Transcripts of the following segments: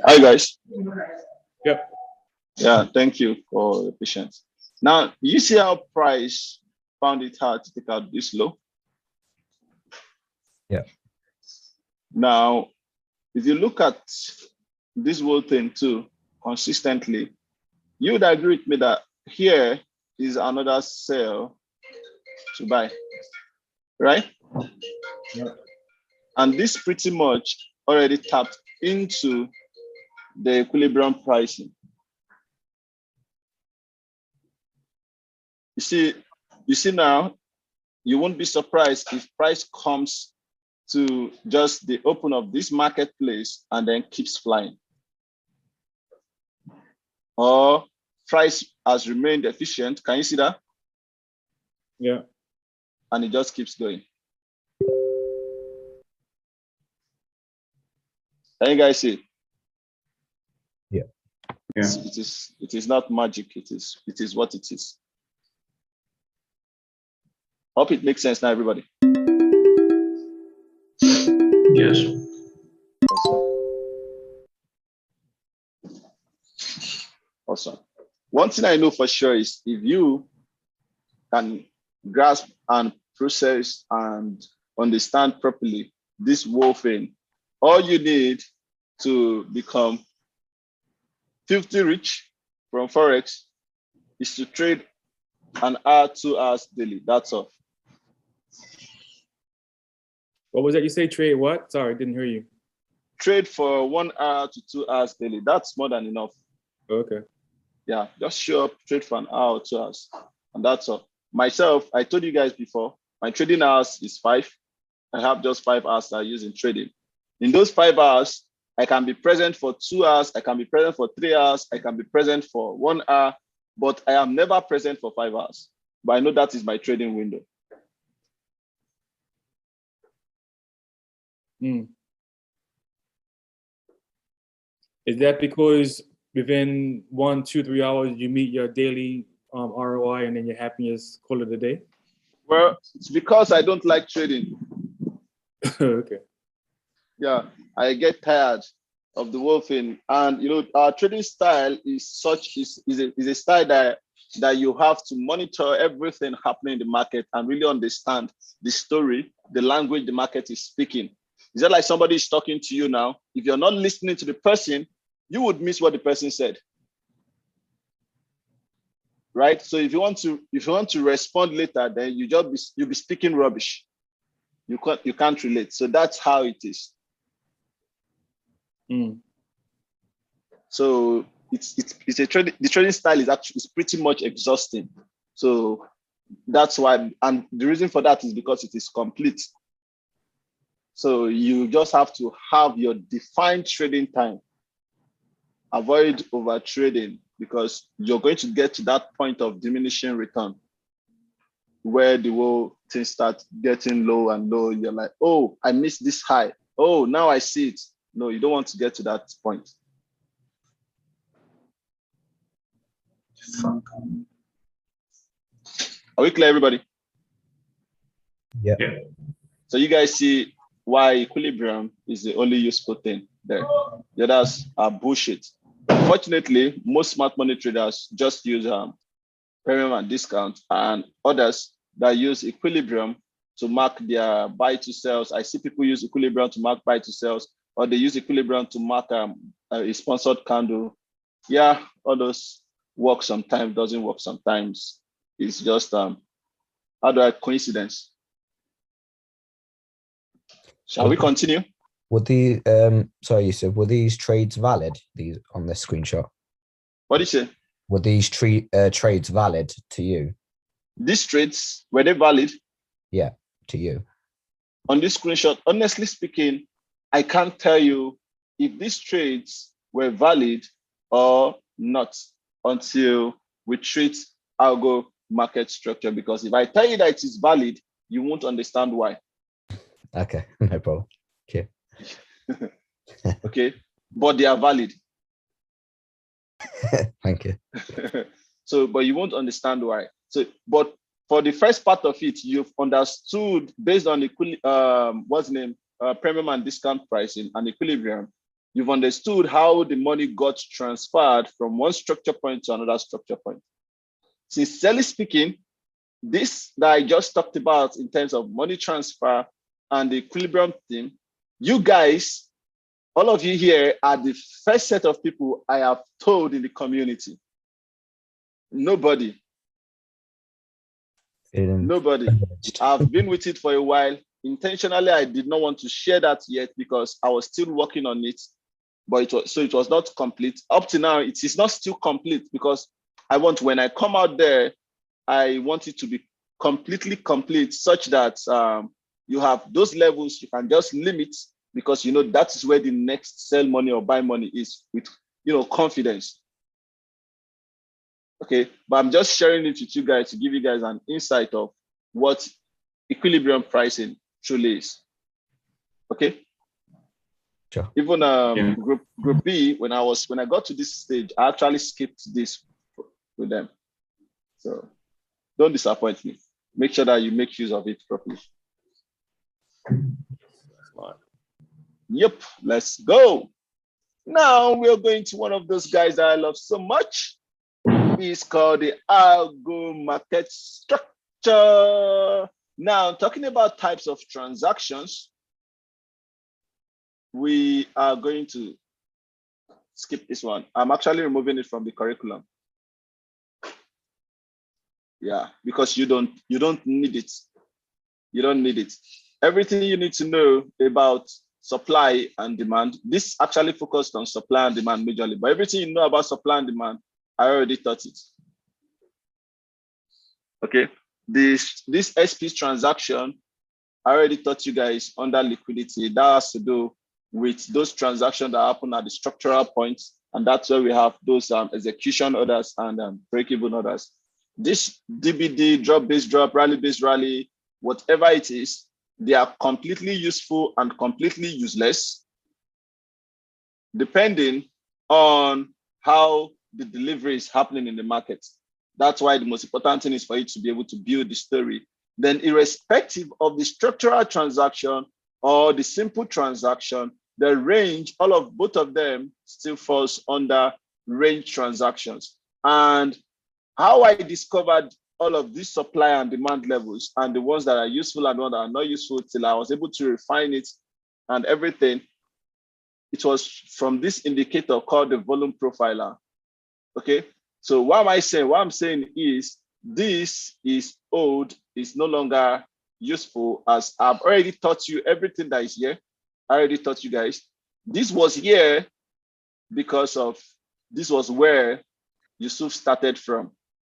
Hi guys. Yep. Yeah, thank you for the patience. Now you see how price found it hard to take out this low. Yeah. Now, if you look at this whole thing too consistently, you would agree with me that here is another sell to buy, right? Yeah. And this pretty much already tapped into the equilibrium pricing. You see now, you won't be surprised if price comes to just the open of this marketplace and then keeps flying. Or price has remained efficient. Can you see that? Yeah. And it just keeps going. Can you guys see? Yeah. Yeah. It is not magic. It is what it is. Hope it makes sense now, everybody. Yes. Awesome. One thing I know for sure is if you can grasp and process and understand properly this whole thing, all you need to become filthy rich from Forex is to trade an hour, 2 hours daily. That's all. What was that you say? Trade what? Sorry, didn't hear you. Trade for 1 hour to 2 hours daily. That's more than enough. Okay. Yeah, just show up, trade for an hour or 2 hours, and that's all. Myself, I told you guys before, my trading hours is 5. I have just 5 hours that I use in trading. In those 5 hours, I can be present for 2 hours, I can be present for 3 hours, I can be present for 1 hour, but I am never present for 5 hours. But I know that is my trading window. Is that because within 1, 2, 3 hours you meet your daily ROI and then your happiness call it a day? Well, it's because I don't like trading. Okay. Yeah, I get tired of the whole thing, and you know, our trading style is a style that you have to monitor everything happening in the market and really understand the story, the language the market is speaking. Is that like somebody is talking to you now? If you're not listening to the person, you would miss what the person said, right? So if you want to respond later, then you'll be speaking rubbish. You can't relate. So that's how it is. So it's a trading. The trading style is pretty much exhausting. So that's why, and the reason for that is because it is complete. So you just have to have your defined trading time. Avoid over trading because you're going to get to that point of diminishing return where the whole thing starts getting low and low. You're like, oh, I missed this high. Oh, now I see it. No, you don't want to get to that point. Are we clear, everybody? Yeah. So you guys see why equilibrium is the only useful thing there. The others are bullshit. Unfortunately, most smart money traders just use premium and discount, and others that use equilibrium to mark their buy to sells. I see people use equilibrium to mark buy to sells, or they use equilibrium to mark a sponsored candle. Yeah, all those work sometimes, doesn't work sometimes. It's just coincidence. Shall we continue? Were the sorry, Yusuf, were these trades valid? These on this screenshot? What do you say? Were these trades valid to you? These trades, were they valid? Yeah, to you. On this screenshot, honestly speaking, I can't tell you if these trades were valid or not until we treat algo market structure, because if I tell you that it is valid, you won't understand why. Okay, no problem. Okay. Okay, but they are valid. Thank you. So, but you won't understand why. So, but for the first part of it, you've understood based on premium and discount pricing and equilibrium. You've understood how the money got transferred from one structure point to another structure point. Sincerely speaking, this that I just talked about in terms of money transfer and the equilibrium thing, you guys, all of you here are the first set of people I have told in the community. Nobody. I've been with it for a while. Intentionally, I did not want to share that yet because I was still working on it. But it was not complete. Up to now, it is not still complete because when I come out there, I want it to be completely complete such that you have those levels you can just limit, because that is where the next sell money or buy money is with confidence. Okay, but I'm just sharing it with you guys to give you guys an insight of what equilibrium pricing truly is. Okay. Sure. Even group B, when I got to this stage, I actually skipped this with them. So don't disappoint me. Make sure that you make use of it properly. Yep, let's go. Now we're going to one of those guys that I love so much. It's called the algo market structure. Now, talking about types of transactions, we are going to skip this one. I'm actually removing it from the curriculum. Yeah, because you don't need it. You don't need it. Everything you need to know about supply and demand. This actually focused on supply and demand majorly, but everything you know about supply and demand, I already taught it. Okay, this SP transaction, I already taught you guys under liquidity. That has to do with those transactions that happen at the structural points, and that's where we have those execution orders and break-even orders. This DBD, drop-based drop, rally-based rally, whatever it is, they are completely useful and completely useless, depending on how the delivery is happening in the market. That's why the most important thing is for you to be able to build the story. Then irrespective of the structural transaction or the simple transaction, the range, all of both of them still falls under range transactions. And how I discovered all of these supply and demand levels and the ones that are useful and the ones that are not useful till I was able to refine it and everything, it was from this indicator called the volume profiler. Okay, so what am I saying? What I'm saying is this is old, it's no longer useful, as I've already taught you everything that is here. I already taught you guys. This was here because of, this was where Yusuf started from.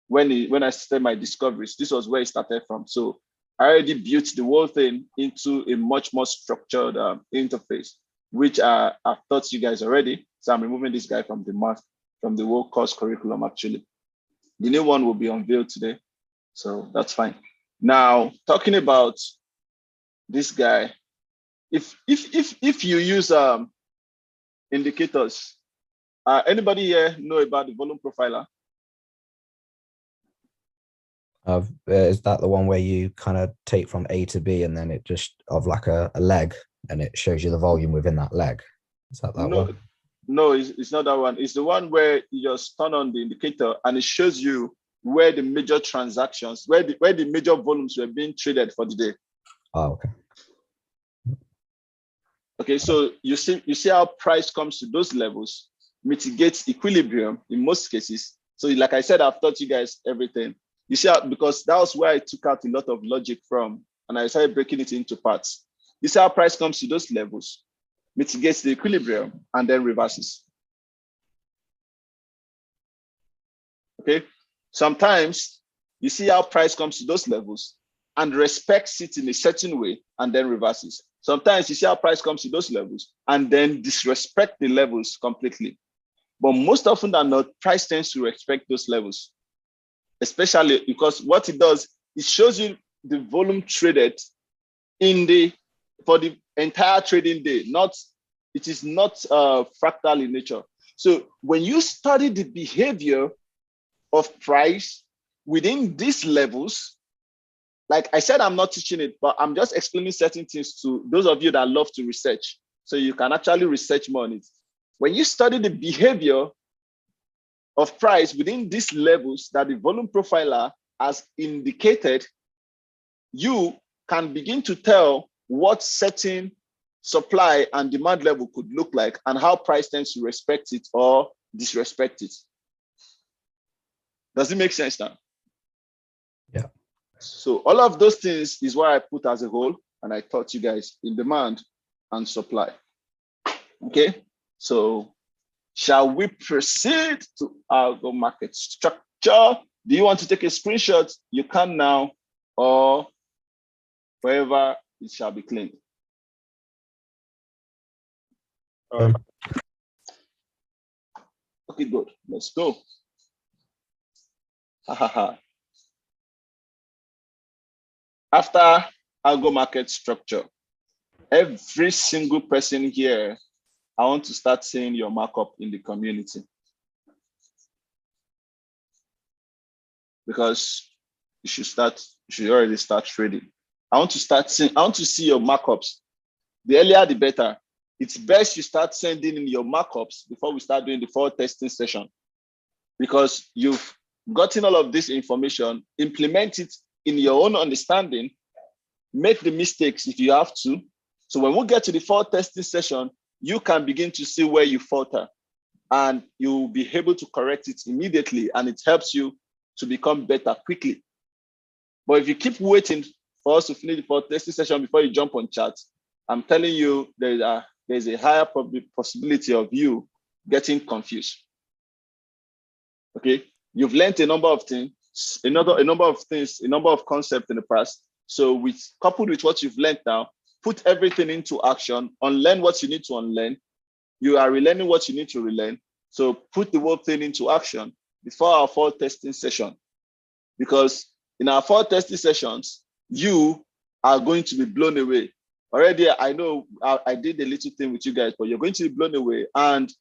When I started my discoveries, this was where it started from. So I already built the whole thing into a much more structured interface, which I've taught you guys already. So I'm removing this guy from the whole course curriculum actually. The new one will be unveiled today. So that's fine. Now, talking about this guy, if you use indicators, anybody here know about the volume profiler? Is that the one where you kind of take from A to B and then it just of like a leg and it shows you the volume within that leg? Is that No, one? no, it's not that one. It's the one where you just turn on the indicator and it shows you where the major transactions, where the major volumes were being traded for the day. Oh, okay. Okay, so you see how price comes to those levels, mitigates equilibrium in most cases. So like I said, I've taught you guys everything. You see how, because that was where I took out a lot of logic from and I started breaking it into parts. You see how price comes to those levels, mitigates the equilibrium, and then reverses. Okay, sometimes you see how price comes to those levels and respects it in a certain way and then reverses. Sometimes you see how price comes to those levels and then disrespect the levels completely. But most often than not, price tends to respect those levels, especially because what it does, it shows you the volume traded for the entire trading day. It is not fractal in nature. So when you study the behavior of price within these levels, like I said, I'm not teaching it, but I'm just explaining certain things to those of you that love to research. So you can actually research more on it. When you study the behavior of price within these levels that the volume profiler has indicated, you can begin to tell what certain supply and demand level could look like and how price tends to respect it or disrespect it. Does it make sense now? Yeah. So all of those things is what I put as a whole, and I taught you guys in demand and supply. Okay, so shall we proceed to algo market structure? Do you want to take a screenshot? You can now, or wherever it shall be cleaned. Okay, good. Let's go. After algo market structure, every single person here, I want to start saying your markup in the community. Because you should already start trading. I want to see your markups. The earlier, the better. It's best you start sending in your markups before we start doing the full testing session. Because you've gotten all of this information, implement it in your own understanding, make the mistakes if you have to. So when we get to the full testing session, you can begin to see where you falter and you'll be able to correct it immediately, and it helps you to become better quickly. But if you keep waiting for us to finish the full testing session before you jump on chat, I'm telling you there's a higher possibility of you getting confused. Okay, you've learned a number of things, a number of concepts in the past. So coupled with what you've learned now, put everything into action, unlearn what you need to unlearn. You are relearning what you need to relearn. So put the whole thing into action before our fall testing session. Because in our fall testing sessions, you are going to be blown away. Already, I know I did a little thing with you guys, but you're going to be blown away. And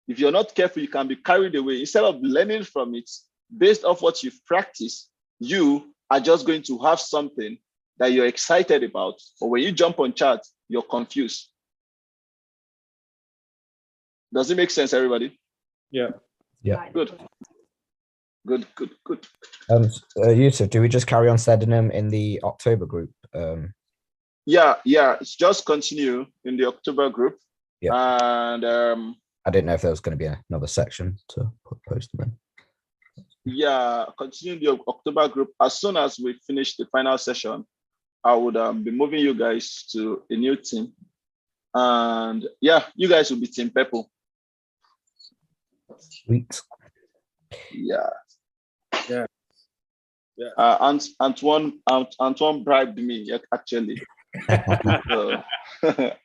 if you're not careful, you can be carried away. Instead of learning from it based off what you've practiced, you are just going to have something that you're excited about. But when you jump on chat, you're confused. Does it make sense, everybody? Yeah. Yeah. Good. Yusuf, do we just carry on sending them in the October group? Yeah. It's just continue in the October group. Yeah. And I didn't know if there was going to be another section to post them in. Yeah, continue the October group. As soon as we finish the final session, I would be moving you guys to a new team. And yeah, you guys will be Team Purple. Sweet. Yeah. Antoine bribed me, actually. So, I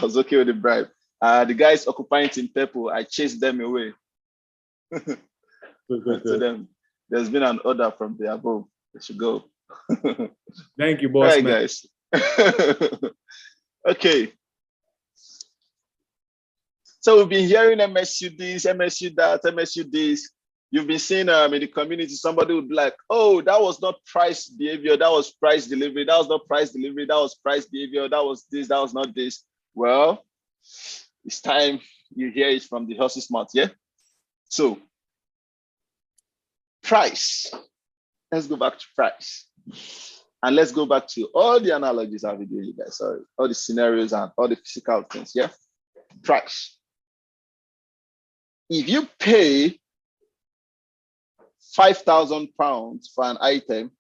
was okay with the bribe. The guys occupying Team Purple, I chased them away. Good. To them, there's been an order from the above. They should go. Thank you, boss. All right, guys. Okay. So we've been hearing MSU this, MSU that, MSU this. You've been seeing in the community, somebody would be like, oh, that was not price behavior, that was price delivery, that was not price delivery, that was price behavior, that was this, that was not this. Well, it's time you hear it from the horse's mouth, yeah? So, price. Let's go back to price. And let's go back to all the analogies I've been doing, you guys, sorry, all the scenarios and all the physical things, yeah? Price. If you pay £5,000 for an item,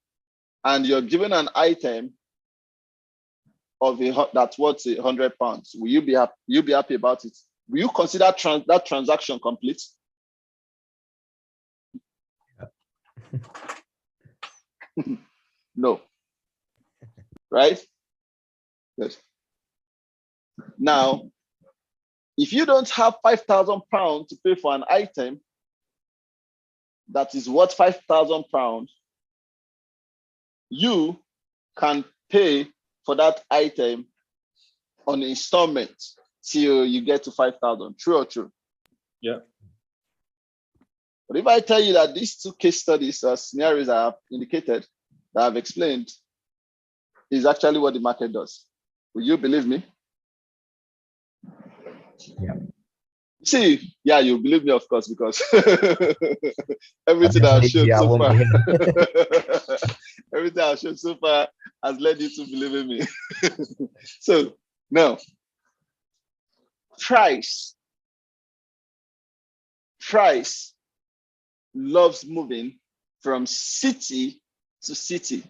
and you're given an item of that's worth £100, will you be happy? You'll be happy about it? Will you consider that transaction complete? No. Right? Yes. Now, if you don't have £5,000 to pay for an item that is worth £5,000, you can pay for that item on installment till you get to 5,000. True or true? Yeah. But if I tell you that these two case studies or scenarios I have indicated, that I've explained, is actually what the market does, will you believe me? Yeah. See, yeah, you believe me, of course, because everything I've shown so far, everything I've shown so far has led you to believe in me. So now, price loves moving from city to city.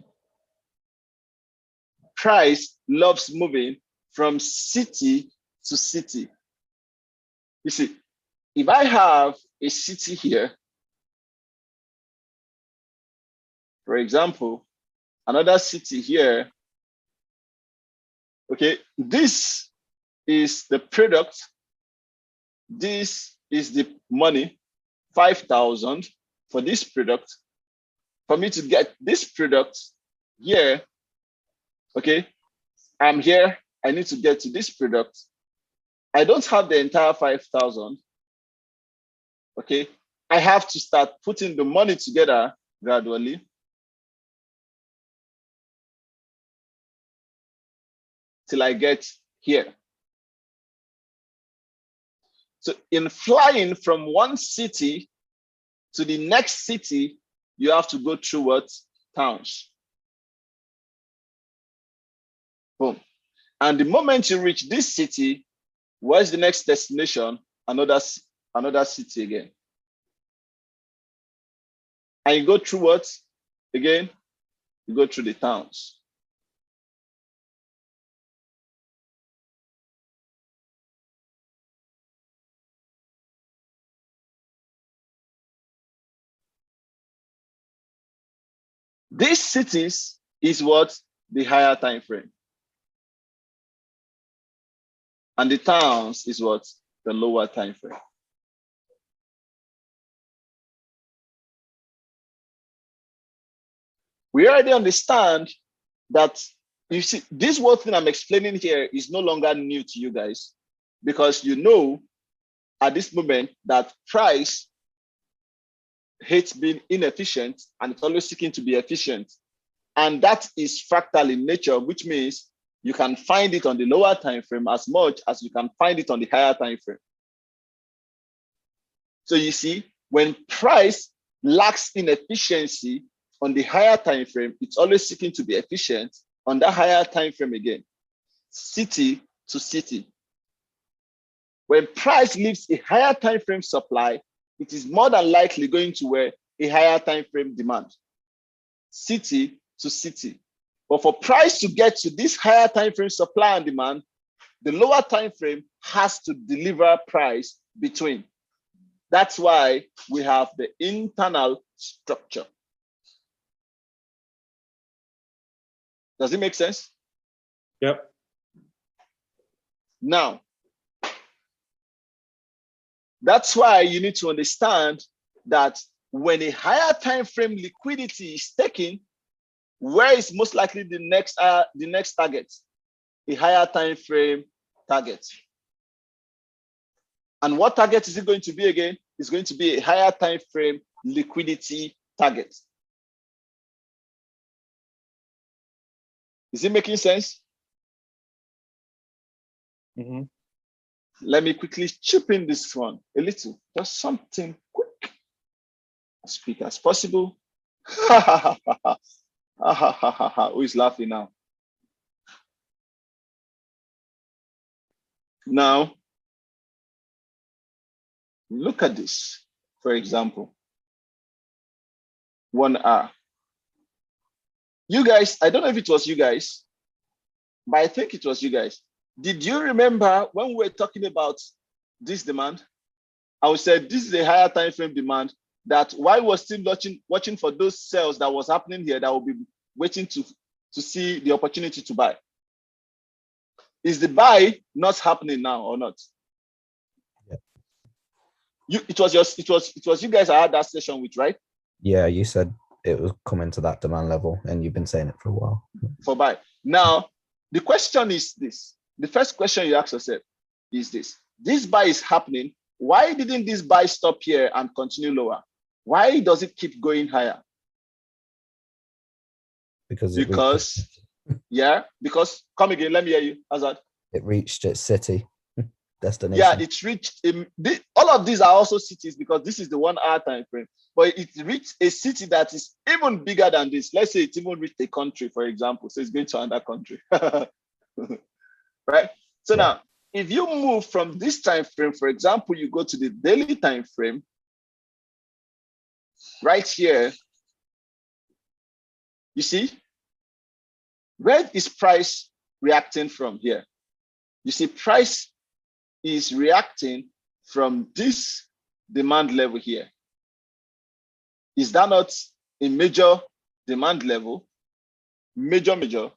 Price loves moving from city to city. You see, if I have a city here, for example, another city here, okay, this is the product, this is the money, 5,000 for this product. For me to get this product here, okay, I'm here, I need to get to this product. I don't have the entire 5,000, okay? I have to start putting the money together gradually till I get here. So in flying from one city to the next city, you have to go through what? Towns. Boom. And the moment you reach this city, where's the next destination? Another city again. And you go through what? Again, you go through the towns. These cities is what? The higher time frame. And the towns is what? The lower time frame. We already understand that, you see, this whole thing I'm explaining here is no longer new to you guys, because you know at this moment that price hates being inefficient and it's always seeking to be efficient. And that is fractal in nature, which means you can find it on the lower time frame as much as you can find it on the higher time frame. So you see, when price lacks inefficiency on the higher time frame, it's always seeking to be efficient on that higher time frame again, city to city. When price leaves a higher time frame supply, it is more than likely going to where a higher time frame demand, city to city. But for price to get to this higher time frame supply and demand, the lower time frame has to deliver price between. That's why we have the internal structure. Does it make sense? Yep. Now, that's why you need to understand that when a higher time frame liquidity is taken, where is most likely the next target? A higher time frame target. And what target is it going to be again? It's going to be a higher time frame liquidity target. Is it making sense? Mm-hmm. Let me quickly chip in this one a little, just something quick, as quick as possible. Who is laughing now? Now, look at this, for example, 1 hour. You guys, I don't know if it was you guys, but I think it was you guys. Did you remember when we were talking about this demand? I would say this is a higher time frame demand that while we're still watching for those sales that was happening here, that will be waiting to see the opportunity to buy. Is the buy not happening now or not? Yeah. It was you guys I had that session with, right? Yeah, you said it was coming to that demand level, and you've been saying it for a while. For buy. Now, the question is this. The first question you ask yourself is this. This buy is happening. Why didn't this buy stop here and continue lower? Why does it keep going higher? Because come again, let me hear you, Azad. It reached its city destination. Yeah, it reached all of these are also cities, because this is the 1 hour time frame, but it reached a city that is even bigger than this. Let's say it even reached a country, for example. So it's going to another country. Right? So now, if you move from this time frame, for example, you go to the daily time frame, right here, you see, where is price reacting from here? You see, price is reacting from this demand level here. Is that not a major demand level? Major.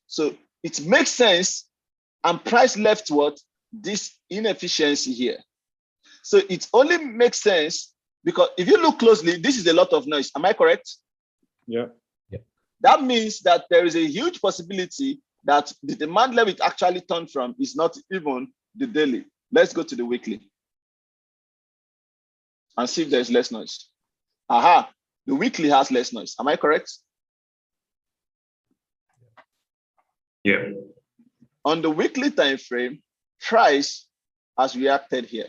So it makes sense, and price left what? This inefficiency here. So it only makes sense because if you look closely, this is a lot of noise. Am I correct? Yeah. That means that there is a huge possibility that the demand level it actually turned from is not even the daily. Let's go to the weekly and see if there's less noise. Aha, the weekly has less noise. Am I correct? Yeah. On the weekly time frame, price has reacted here.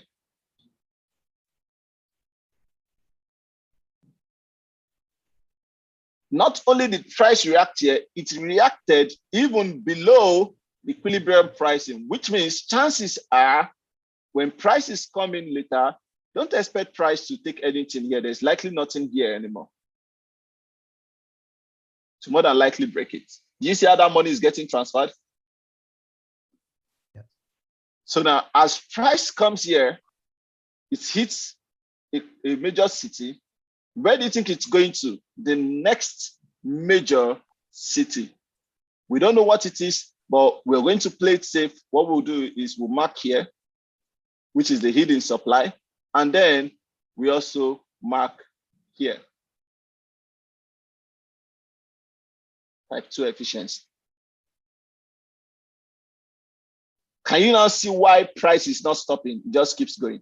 Not only did price react here, it reacted even below the equilibrium pricing, which means chances are when prices come in later, don't expect price to take anything here. There's likely nothing here anymore. To more than likely break it. Do you see how that money is getting transferred? Yeah. So now as price comes here, it hits a major city. Where do you think it's going to? The next major city. We don't know what it is, but we're going to play it safe. What we'll do is we'll mark here, which is the hidden supply. And then we also mark here. Type 2 efficiency. Can you now see why price is not stopping? It just keeps going.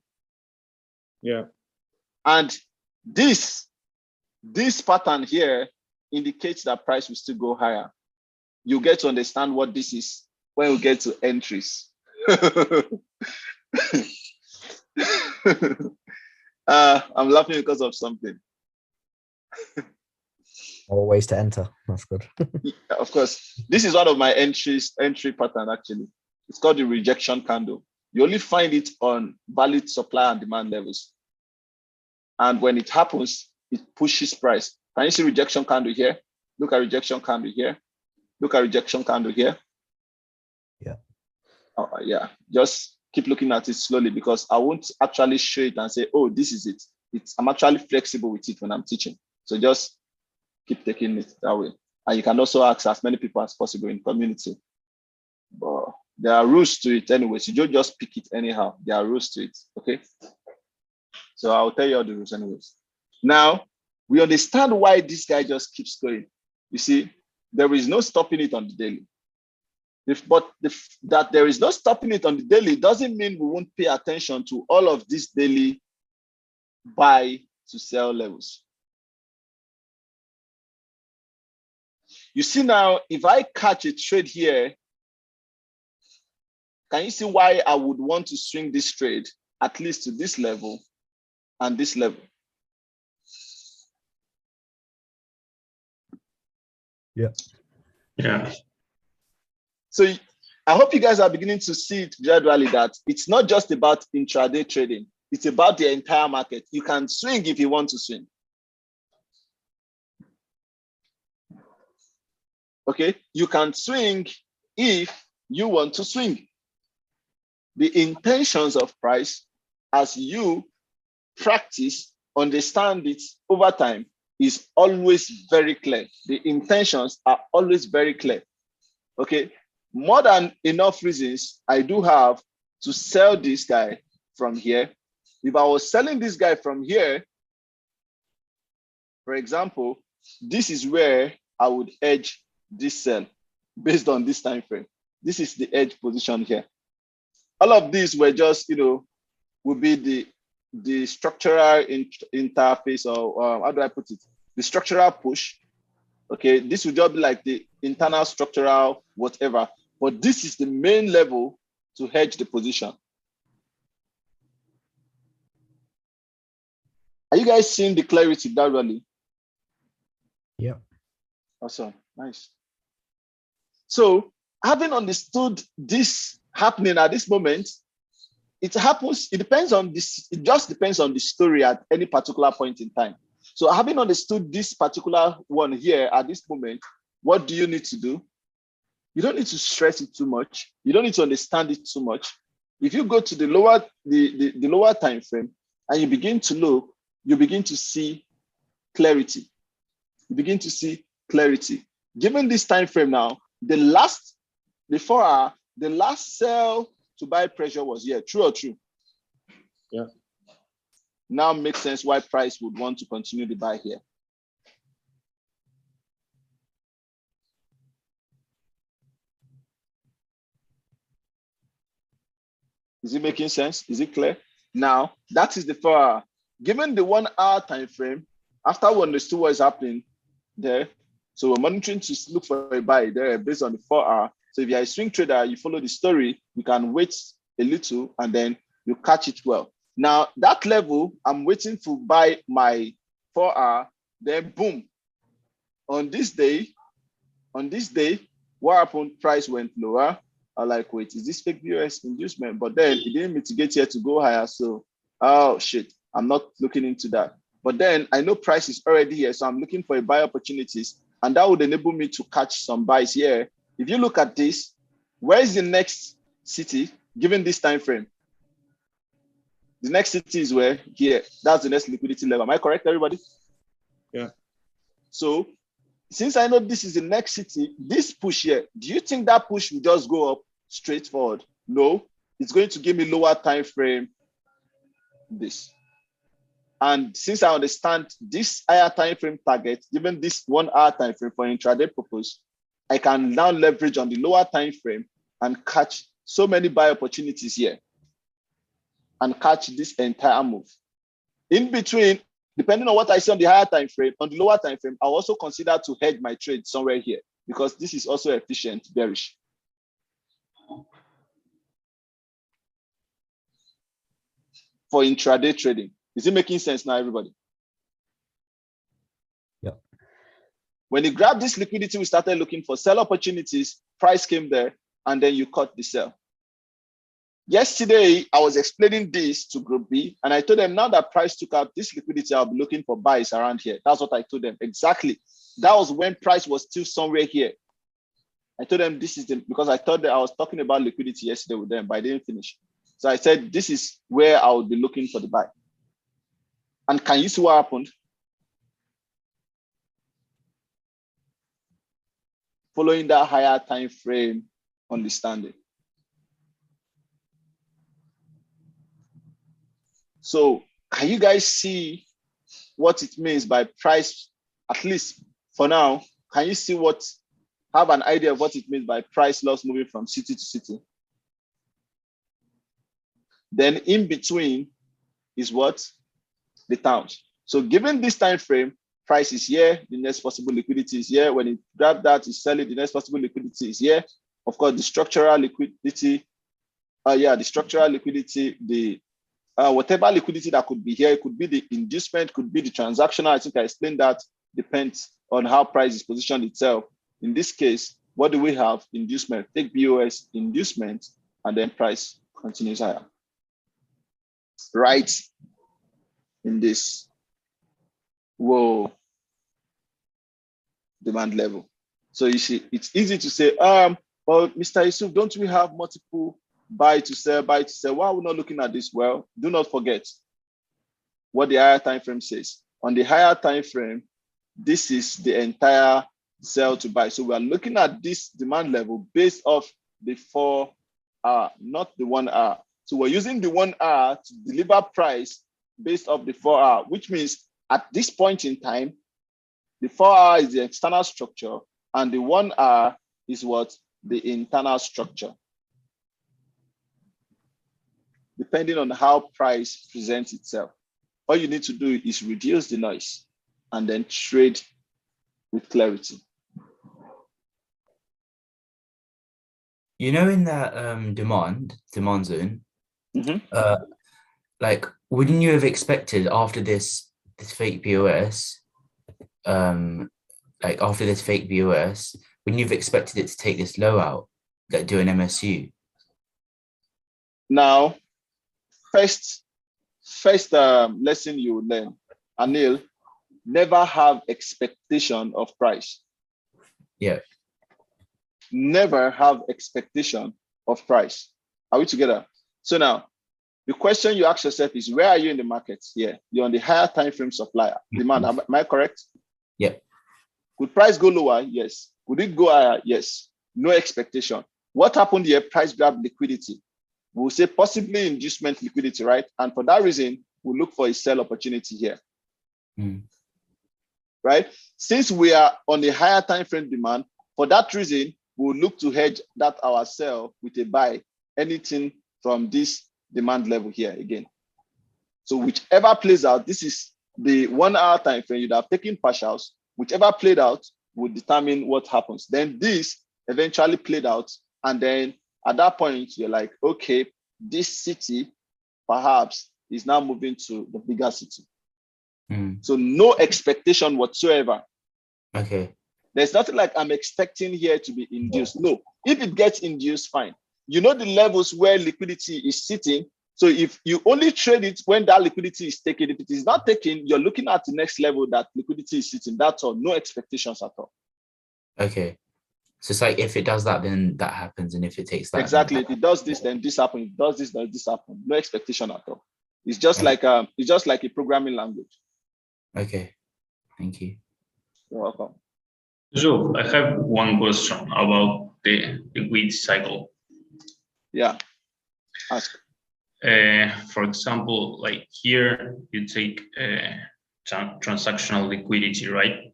Yeah. And this pattern here indicates that price will still go higher. You get to understand what this is when we get to entries. I'm laughing because of something. More ways to enter. That's good. Of course, this is one of my entry pattern actually. It's called the rejection candle. You only find it on valid supply and demand levels. And when it happens, it pushes price. Can you see rejection candle here? Look at rejection candle here. Look at rejection candle here. Yeah. Yeah. Just keep looking at it slowly because I won't actually show it and say, oh, this is it. I'm actually flexible with it when I'm teaching. So just keep taking it that way. And you can also ask as many people as possible in community. But there are rules to it anyways. You don't just pick it anyhow. There are rules to it. Okay. So I'll tell you all the rules anyways. Now, we understand why this guy just keeps going. You see, there is no stopping it on the daily. That there is no stopping it on the daily doesn't mean we won't pay attention to all of these daily buy to sell levels. You see now, if I catch a trade here, can you see why I would want to swing this trade at least to this level and this level? Yeah. Yeah. So I hope you guys are beginning to see it gradually that it's not just about intraday trading. It's about the entire market. You can swing if you want to swing. Okay, you can swing if you want to swing. The intentions of price, as you practice, understand it over time, is always very clear. The intentions are always very clear. Okay, more than enough reasons I do have to sell this guy from here. If I was selling this guy from here, for example, this is where I would edge this sell based on this time frame. This is the edge position here. All of these were just, would be the structural interface, or how do I put it? The structural push. Okay, this would just be like the internal structural whatever, but this is the main level to hedge the position. Are you guys seeing the clarity gradually? Yeah. Awesome, nice. So having understood this happening at this moment, it happens, it depends on this, it just depends on the story at any particular point in time. So having understood this particular one here at this moment, what do you need to do? You don't need to stress it too much. You don't need to understand it too much. If you go to the lower, the lower time frame and you begin to look, you begin to see clarity. You begin to see clarity. Given this time frame now, the last sell to buy pressure was here. True or true? Yeah. Now makes sense why price would want to continue the buy here. Is it making sense? Is it clear? Now, that is the 4 hour. Given the 1 hour time frame, after we understood what is happening there, so we're monitoring to look for a buy there based on the 4 hour. So if you're a swing trader, you follow the story, you can wait a little and then you catch it well. Now, that level, I'm waiting to buy my 4 hour, then boom. On this day, what happened? Price went lower. I like, wait, is this fake VOS inducement? But then it didn't mitigate here to go higher. So, oh shit, I'm not looking into that. But then I know price is already here. So I'm looking for a buy opportunities. And that would enable me to catch some buys here. If you look at this, where is the next city given this time frame? The next city is where? Here. That's the next liquidity level. Am I correct, everybody? Yeah. So since I know this is the next city, this push here, do you think that push will just go up straight forward? No, it's going to give me lower time frame, this. And since I understand this higher time frame target, given this 1 hour time frame for intraday purpose, I can now leverage on the lower time frame and catch so many buy opportunities here and catch this entire move. In between, depending on what I see on the higher time frame, on the lower time frame, I'll also consider to hedge my trade somewhere here because this is also efficient, bearish. For intraday trading. Is it making sense now, everybody? Yeah. When you grab this liquidity, we started looking for sell opportunities, price came there, and then you caught the sell. Yesterday, I was explaining this to Group B, and I told them now that price took out this liquidity, I'll be looking for buys around here. That's what I told them. Exactly. That was when price was still somewhere here. I told them this is because I thought that I was talking about liquidity yesterday with them, but I didn't finish. So I said, this is where I would be looking for the buy. And can you see what happened? Following that higher time frame understanding. So can you guys see what it means by price, at least for now? Can you see have an idea of what it means by price loss moving from city to city? Then in between is what? The towns. So given this time frame, price is here, the next possible liquidity is here. When it grab that, is selling, the next possible liquidity is here. Of course, the structural liquidity, the structural liquidity, the whatever liquidity that could be here, it could be the inducement, could be the transactional. I think I explained that, depends on how price is positioned itself. In this case, what do we have? Inducement, take BOS, inducement, and then price continues higher. Right in this demand level. So you see, it's easy to say, well, Mr. Yusuf, don't we have multiple buy to sell? Why are we not looking at this? Well, do not forget what the higher time frame says. On the higher time frame, this is the entire sell to buy. So we are looking at this demand level based off the 4 hour, not the 1 hour. So we're using the 1 hour to deliver price based off the 4 hour, which means at this point in time, the 4 hour is the external structure and the 1 hour is what? The internal structure. Depending on how price presents itself. All you need to do is reduce the noise and then trade with clarity. You know, in that demand zone, like, wouldn't you have expected after this fake BOS, like after this fake BOS, wouldn't you have expected it to take this low out, that do an MSU? Now, first lesson you learn, Anil, never have expectation of price. Yeah. Never have expectation of price. Are we together? So now, the question you ask yourself is, where are you in the market? Yeah, you're on the higher time frame supply demand. Am I correct? Yeah. Could price go lower? Yes. Could it go higher? Yes. No expectation. What happened here? Price grab liquidity. We'll say possibly inducement liquidity, right? And for that reason, we'll look for a sell opportunity here. Right? Since we are on the higher time frame demand, for that reason, we'll look to hedge that our sell with a buy, anything from this demand level here again. So whichever plays out, this is the 1 hour time frame. You'd have taken partials. Whichever played out will determine what happens. Then this eventually played out. And then at that point, you're like, okay, this city perhaps is now moving to the bigger city. So no expectation whatsoever. Okay. There's nothing like I'm expecting here to be induced. No, if it gets induced, fine. You know the levels where liquidity is sitting. So if you only trade it when that liquidity is taken, if it is not taken, you're looking at the next level that liquidity is sitting. That's all. No expectations at all. Okay. So it's like, if it does that, then that happens. And if it takes that. Exactly. If it does this, then this happens. If it does this, then this happens. No expectation at all. It's just like a programming language. Okay. Thank you. You're welcome. So I have one question about the liquidity cycle. Yeah. Ask. For example, like here, you take transactional liquidity, right?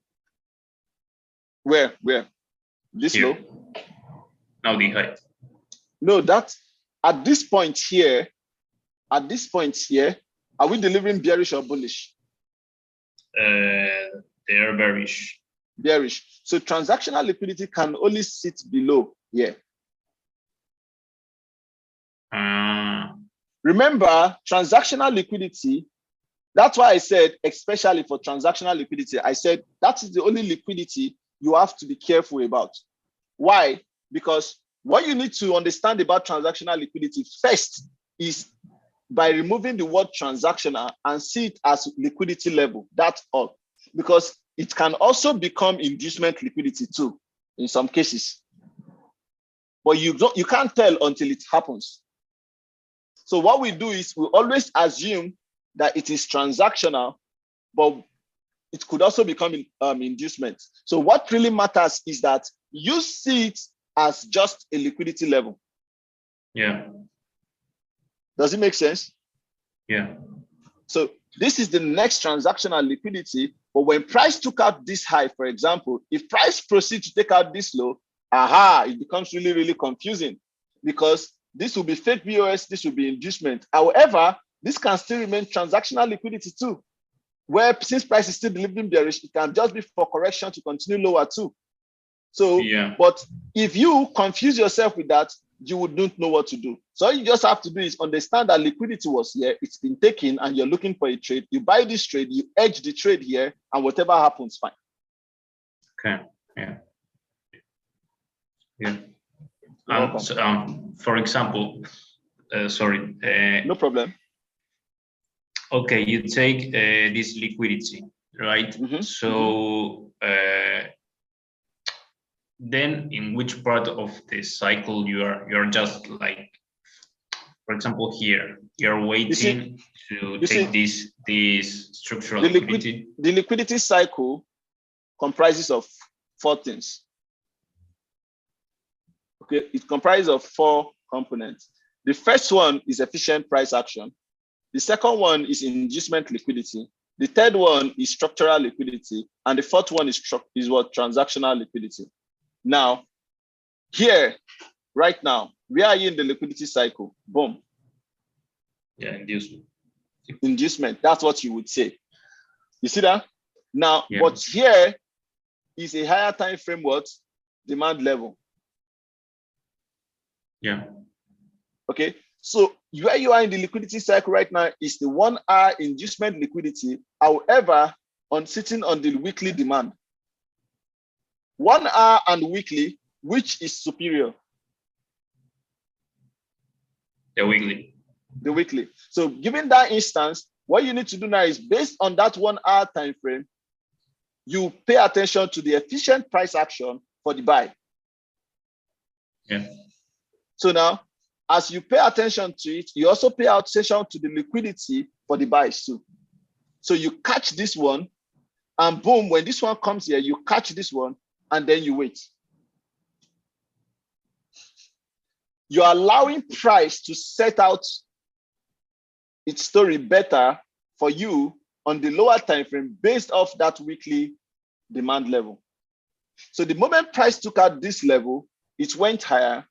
Where? This Here. low? Now the high. No, that's at this point here, are we delivering bearish or bullish? They are bearish. Bearish. So transactional liquidity can only sit below here. Remember, transactional liquidity, that's why I said, especially for transactional liquidity, I said that is the only liquidity you have to be careful about. Why? Because what you need to understand about transactional liquidity first is by removing the word transactional and see it as liquidity level. That's all. Because it can also become inducement liquidity too, in some cases. But you can't tell until it happens. So what we do is we always assume that it is transactional, but it could also become inducement. So what really matters is that you see it as just a liquidity level. Yeah. Does it make sense? Yeah. So this is the next transactional liquidity. But when price took out this high, for example, if price proceeds to take out this low, it becomes really, really confusing because this will be fake BOS, this will be inducement. However, this can still remain transactional liquidity too. where since price is still delivering bearish, it can just be for correction to continue lower too. So, Yeah. but if you confuse yourself with that, you wouldn't know what to do. So all you just have to do is understand that liquidity was here, it's been taken, and you're looking for a trade. You buy this trade, you edge the trade here, and whatever happens, fine. Okay. Yeah. Yeah. You're welcome. So, for example, sorry. No problem. Okay, you take this liquidity, right? Mm-hmm. So then, in which part of the cycle you're just like, for example, here you're waiting to take this structural liquidity. The liquidity cycle comprises of 4 things. Okay, it comprises of 4 components. The first one is efficient price action. The second one is inducement liquidity. The third one is structural liquidity. And the fourth one is what? Transactional liquidity. Now, here, right now, we are in the liquidity cycle. Boom. Yeah, inducement. Inducement, that's what you would say. You see that? Now, Yeah. but here is a higher time frame what? Demand level. Yeah. Okay, so where you are in the liquidity cycle right now is the 1 hour inducement liquidity. However, on sitting on the weekly demand. 1 hour and weekly, which is superior? The weekly. The weekly. So given that instance, what you need to do now is based on that 1 hour time frame, you pay attention to the efficient price action for the buy. Yeah. So now, as you pay attention to it, you also pay attention to the liquidity for the buys too. So you catch this one, and boom, when this one comes here, you catch this one, and then you wait. You're allowing price to set out its story better for you on the lower time frame based off that weekly demand level. So the moment price took out this level, it went higher.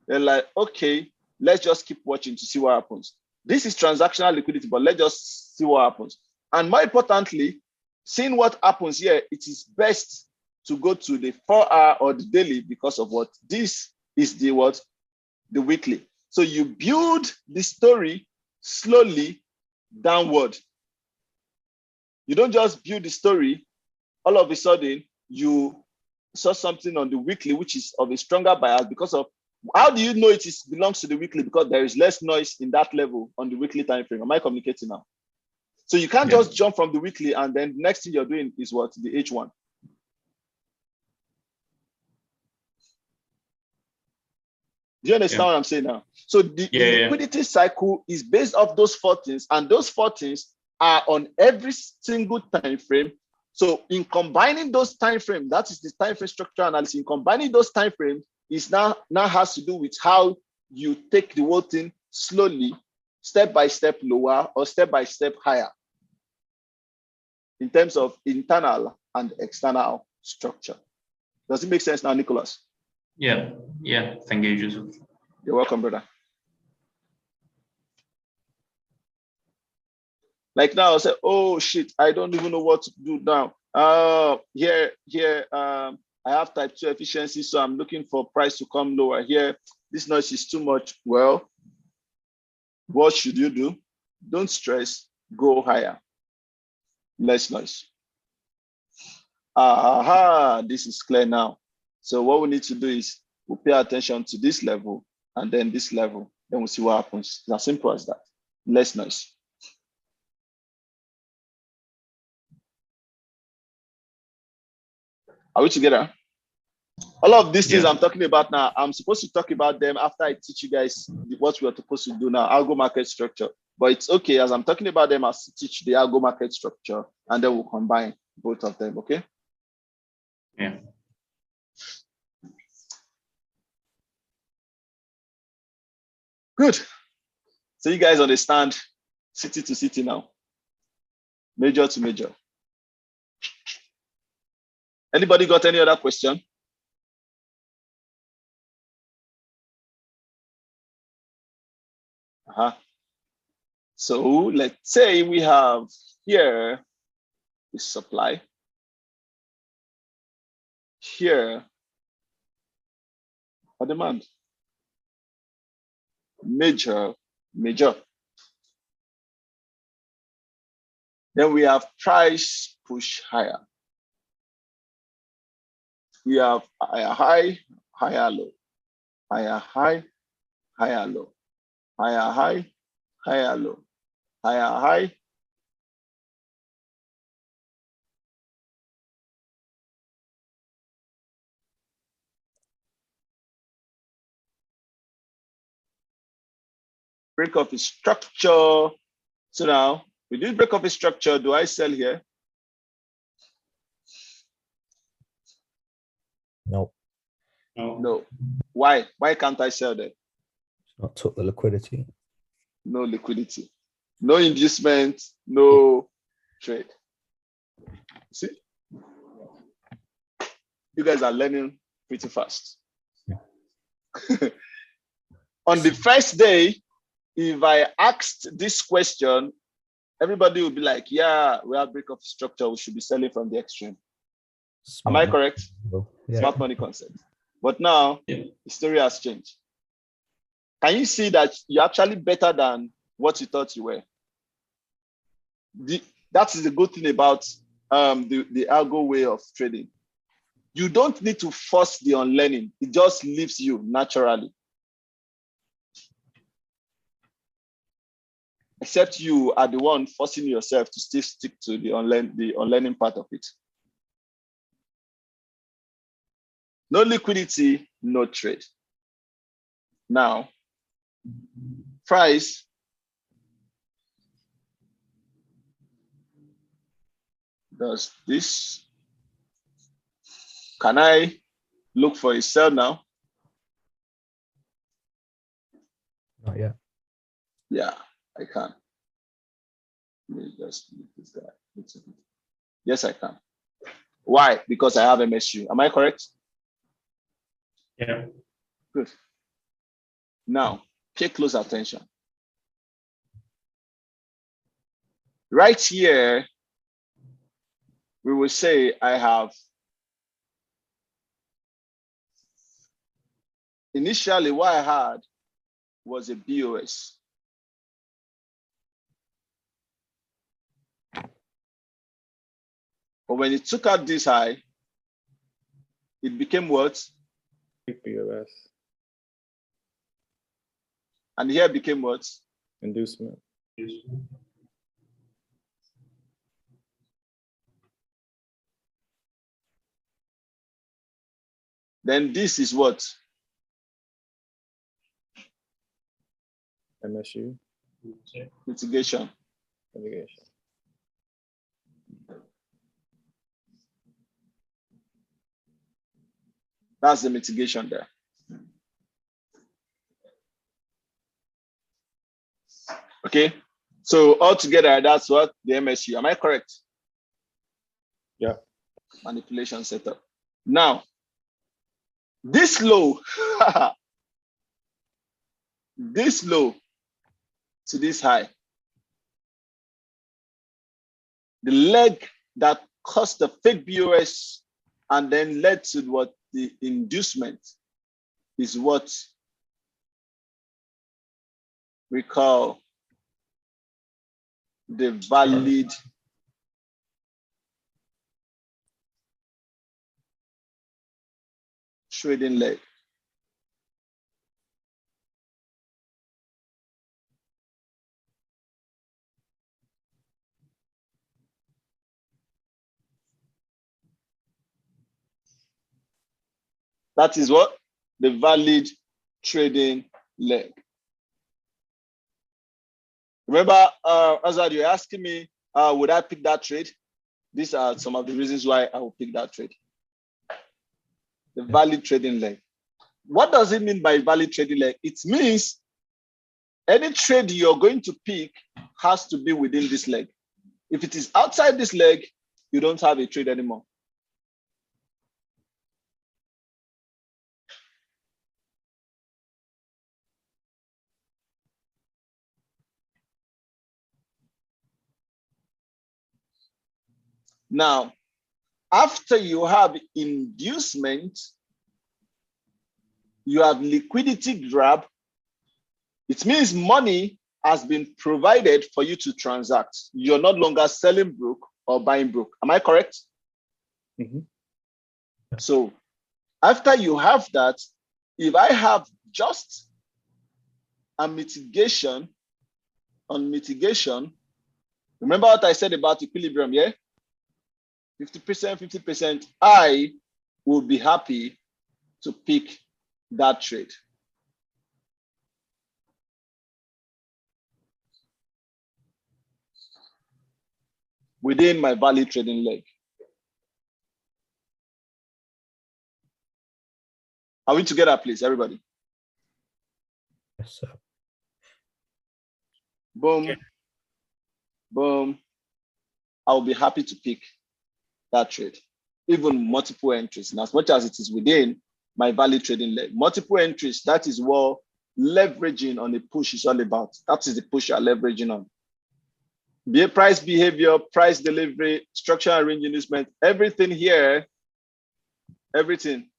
They're like, okay, let's just keep watching to see what happens. This is transactional liquidity, but let's just see what happens. And more importantly, seeing what happens here, it is best to go to the 4 hour or the daily because of what? This is the what? The weekly. So you build the story slowly downward. You don't just build the story, all of a sudden you saw something on the weekly which is of a stronger bias. Because of how do you know it belongs to the weekly? Because there is less noise in that level on the weekly time frame. Am I communicating now? So you can't just jump from the weekly and then the next thing you're doing is what? The H1. Do you understand what I'm saying now? So the liquidity cycle is based off those 4 things, and those 4 things are on every single time frame. So in combining those time frames, that is the time frame structure analysis. In combining those time frames is now has to do with how you take the whole thing slowly, step by step lower or step by step higher in terms of internal and external structure. Does it make sense now, Nicholas? Yeah. Thank you, Joseph. You're welcome, brother. Like now, I say, oh shit, I don't even know what to do now. Here, I have type 2 efficiency, so I'm looking for price to come lower. Here, this noise is too much. Well, what should you do? Don't stress, go higher. Less noise. Aha, this is clear now. So what we need to do is we'll pay attention to this level and then this level. Then we'll see what happens. It's as simple as that. Less noise. Are we together? All of these things I'm talking about now, I'm supposed to talk about them after I teach you guys what we are supposed to do now, algo market structure. But it's okay, as I'm talking about them, I'll teach the algo market structure, and then we'll combine both of them, okay? Yeah. Good. So you guys understand city to city now, major to major. Anybody got any other question? So let's say we have here is supply. Here are demand. Major. Then we have price push higher. We have higher high, higher low, higher high, higher low, higher high, higher low, higher high. Break of the structure. So now, with this break of the structure, do I sell here? Nope. No. Why? Why can't I sell there? It's not took the liquidity. No liquidity, no inducement, no trade. See? You guys are learning pretty fast. On the first day, if I asked this question, everybody would be like, yeah, we have break of structure, we should be selling from the extreme. Am I correct? Yeah. Smart money concept. But now, the story has changed. Can you see that you're actually better than what you thought you were? That is the good thing about the algo way of trading. You don't need to force the unlearning. It just leaves you naturally. Except you are the one forcing yourself to still stick to the unlearning part of it. No liquidity, no trade. Now, price does this. Can I look for a sell now? Not yet. Yeah, I can. Let me just leave this guy. Yes, I can. Why? Because I have MSU. Am I correct? Yeah. Good. Now, pay close attention. Right here, we will say I have initially what I had was a BOS. But when it took out this high, it became what? BOS. And here became what? Inducement. Then this is what? MSU. Mitigation. Mitigation. That's the mitigation there. Okay, so altogether, that's what the MSU. Am I correct? Yeah. Manipulation setup. Now, this low, this low to this high, the leg that caused the fake BOS and then led to what the inducement is what we call the valid trading leg. That is what? The valid trading leg. Remember, Azad, you're asking me, would I pick that trade? These are some of the reasons why I will pick that trade. The valid trading leg. What does it mean by valid trading leg? It means any trade you're going to pick has to be within this leg. If it is outside this leg, you don't have a trade anymore. Now, after you have inducement, you have liquidity grab. It means money has been provided for you to transact. You're no longer selling broke or buying broke. Am I correct? Mm-hmm. So after you have that, if I have just a mitigation on mitigation, remember what I said about equilibrium, yeah? 50%, 50%, I will be happy to pick that trade. Within my value trading leg. Are we together, please, everybody? Yes, sir. Boom, Okay. boom. I'll be happy to pick that trade, even multiple entries. And as much as it is within my value trading leg, multiple entries, that is what leveraging on a push is all about. That is the push you're leveraging on. Be price behavior, price delivery, structural and range inducement, everything here, everything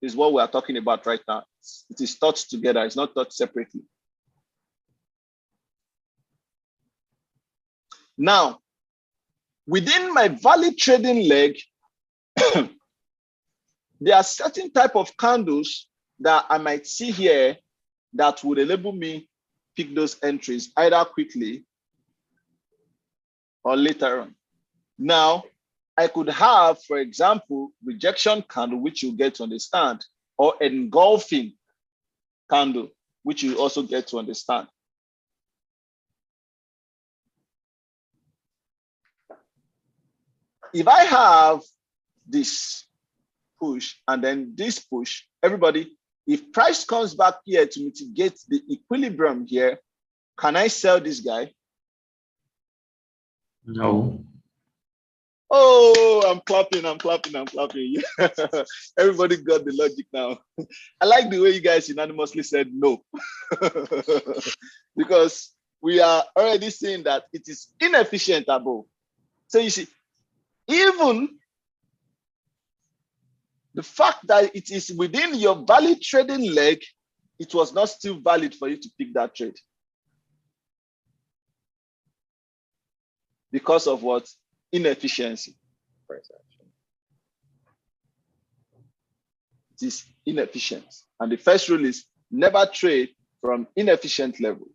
is what we are talking about right now. It is taught together, it's not taught separately. Now, within my value trading leg, there are certain type of candles that I might see here that would enable me pick those entries either quickly or later on. Now, I could have, for example, rejection candle, which you get to understand, or engulfing candle, which you also get to understand. If I have this push and then this push, everybody, if price comes back here to mitigate the equilibrium here, can I sell this guy? No. Oh, I'm clapping. Everybody got the logic now. I like the way you guys unanimously said no. Because we are already seeing that it is inefficient above. So you see, even the fact that it is within your valid trading leg, it was not still valid for you to pick that trade. Because of what? Inefficiency. Price action. It is inefficient. And the first rule is never trade from inefficient level.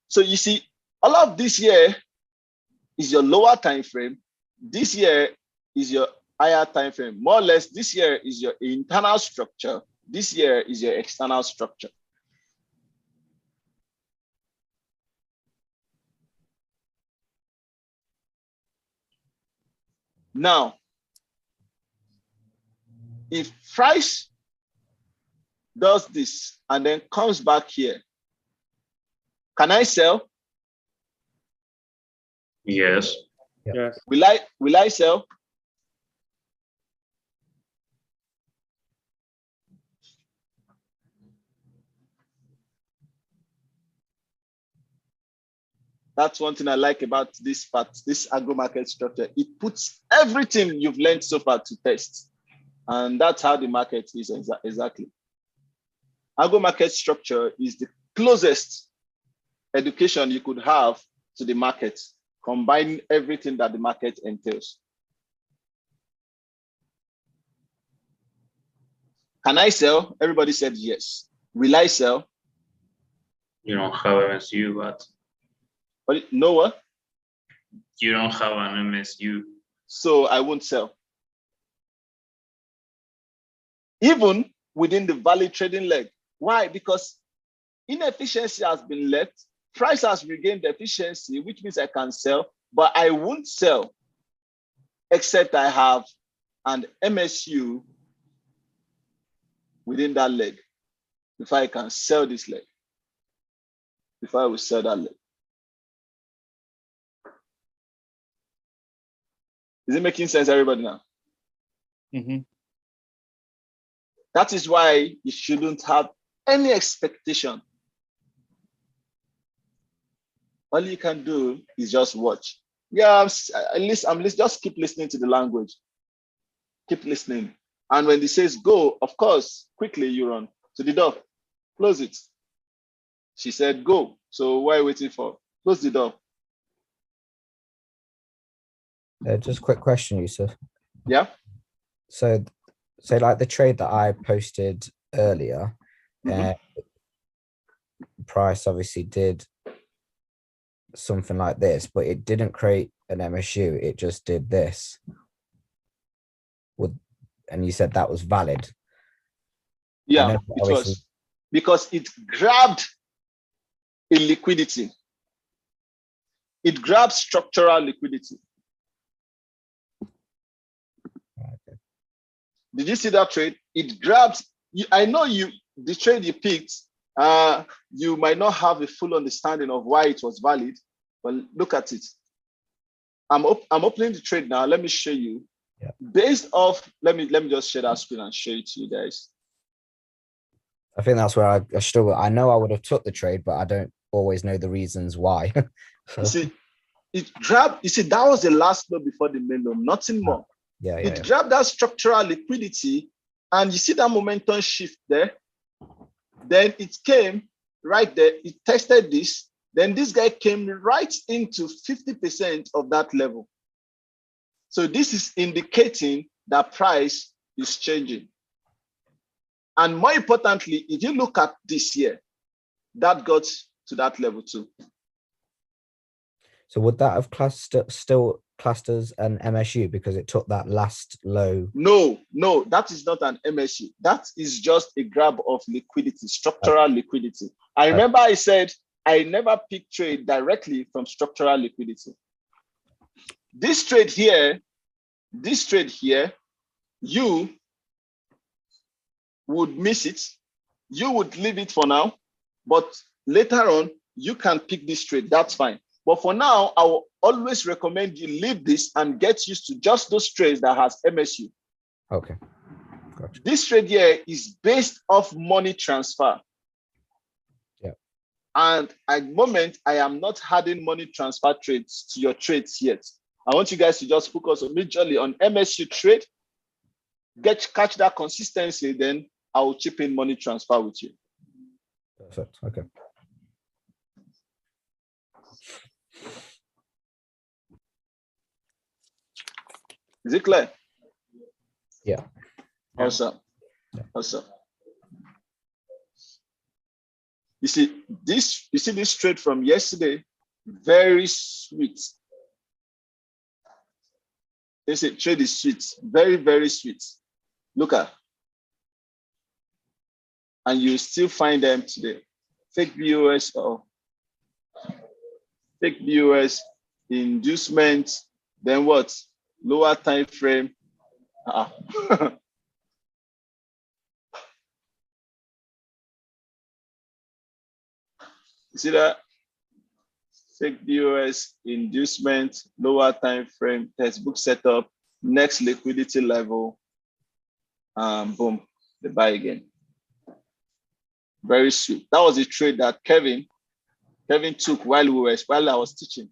So you see, all of this here is your lower time frame. This year is your higher time frame. More or less, this year is your internal structure. This year is your external structure. Now, if price does this and then comes back here, can I sell? Yes. Yes. Will I sell? That's one thing I like about this part, this agro market structure. It puts everything you've learned so far to test. And that's how the market is exactly. Agro market structure is the closest education you could have to the market, combining everything that the market entails. Can I sell? Everybody said yes. Will I sell? You don't have MSU, but No what? you don't have an MSU. So I won't sell. Even within the value trading leg. Why? Because inefficiency has been left, price has regained efficiency, which means I can sell, but I won't sell except I have an MSU within that leg before I can sell this leg, before I will sell that leg. Is it making sense, everybody now? Mm-hmm. That is why you shouldn't have any expectation All you can do is just watch. Yeah, at least just keep listening to the language. Keep listening. And when it says go, of course, quickly you run to the door. Close it. She said go. So what are you waiting for? Close the door. Just a quick question, Yusuf. Yeah. So like the trade that I posted earlier, price obviously did something like this, but it didn't create an MSU. It just did this. And you said that was valid. Yeah, it was because it grabbed a liquidity. It grabs structural liquidity. Okay. Did you see that trade? It grabs. I know the trade you picked. You might not have a full understanding of why it was valid, but look at it. I'm opening the trade now. Let me show you. Yeah. Based off, let me just share that screen and show it to you guys. I think that's where I know I would have took the trade, but I don't always know the reasons why. You see, it grabbed. You see, that was the last low before the main low, nothing more. Yeah. It grabbed that structural liquidity, and you see that momentum shift there. Then it came right there. It tested this. Then this guy came right into 50% of that level. So this is indicating that price is changing. And more importantly, if you look at this here, that got to that level too. So would that have still classed as an MSU because it took that last low? No, that is not an MSU. That is just a grab of liquidity, structural liquidity. I remember I said I never pick trade directly from structural liquidity. This trade here, you would miss it. You would leave it for now, but later on, you can pick this trade. That's fine. But for now, I will always recommend you leave this and get used to just those trades that has MSU. Okay. Gotcha. This trade here is based off money transfer. Yeah. And at the moment, I am not adding money transfer trades to your trades yet. I want you guys to just focus majorly on MSU trade, catch that consistency, then I will chip in money transfer with you. Perfect. Okay. Is it clear? Yeah. Awesome. Awesome. You see this trade from yesterday, very sweet. They say trade is sweet, very, very sweet. Look at, and you still find them today. Fake BOS or fake BOS inducement, then what? Lower time frame. You see that? Fake BOS inducement, lower time frame, textbook setup, next liquidity level, boom, they buy again. Very sweet. That was a trade that Kevin took while I was teaching.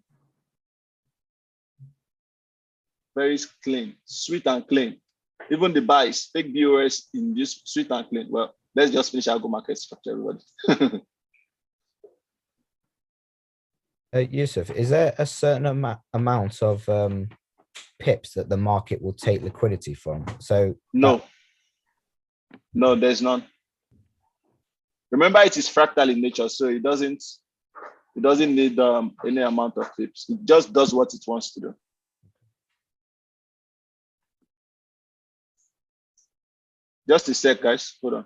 Very clean, sweet and clean. Even the buys, fake BOS in this sweet and clean. Well, let's just finish algo market structure, everybody. Yusuf, is there a certain amount of pips that the market will take liquidity from? So no, there's none. Remember, it is fractal in nature, so it doesn't need any amount of pips. It just does what it wants to do. Just a sec, guys. Hold on.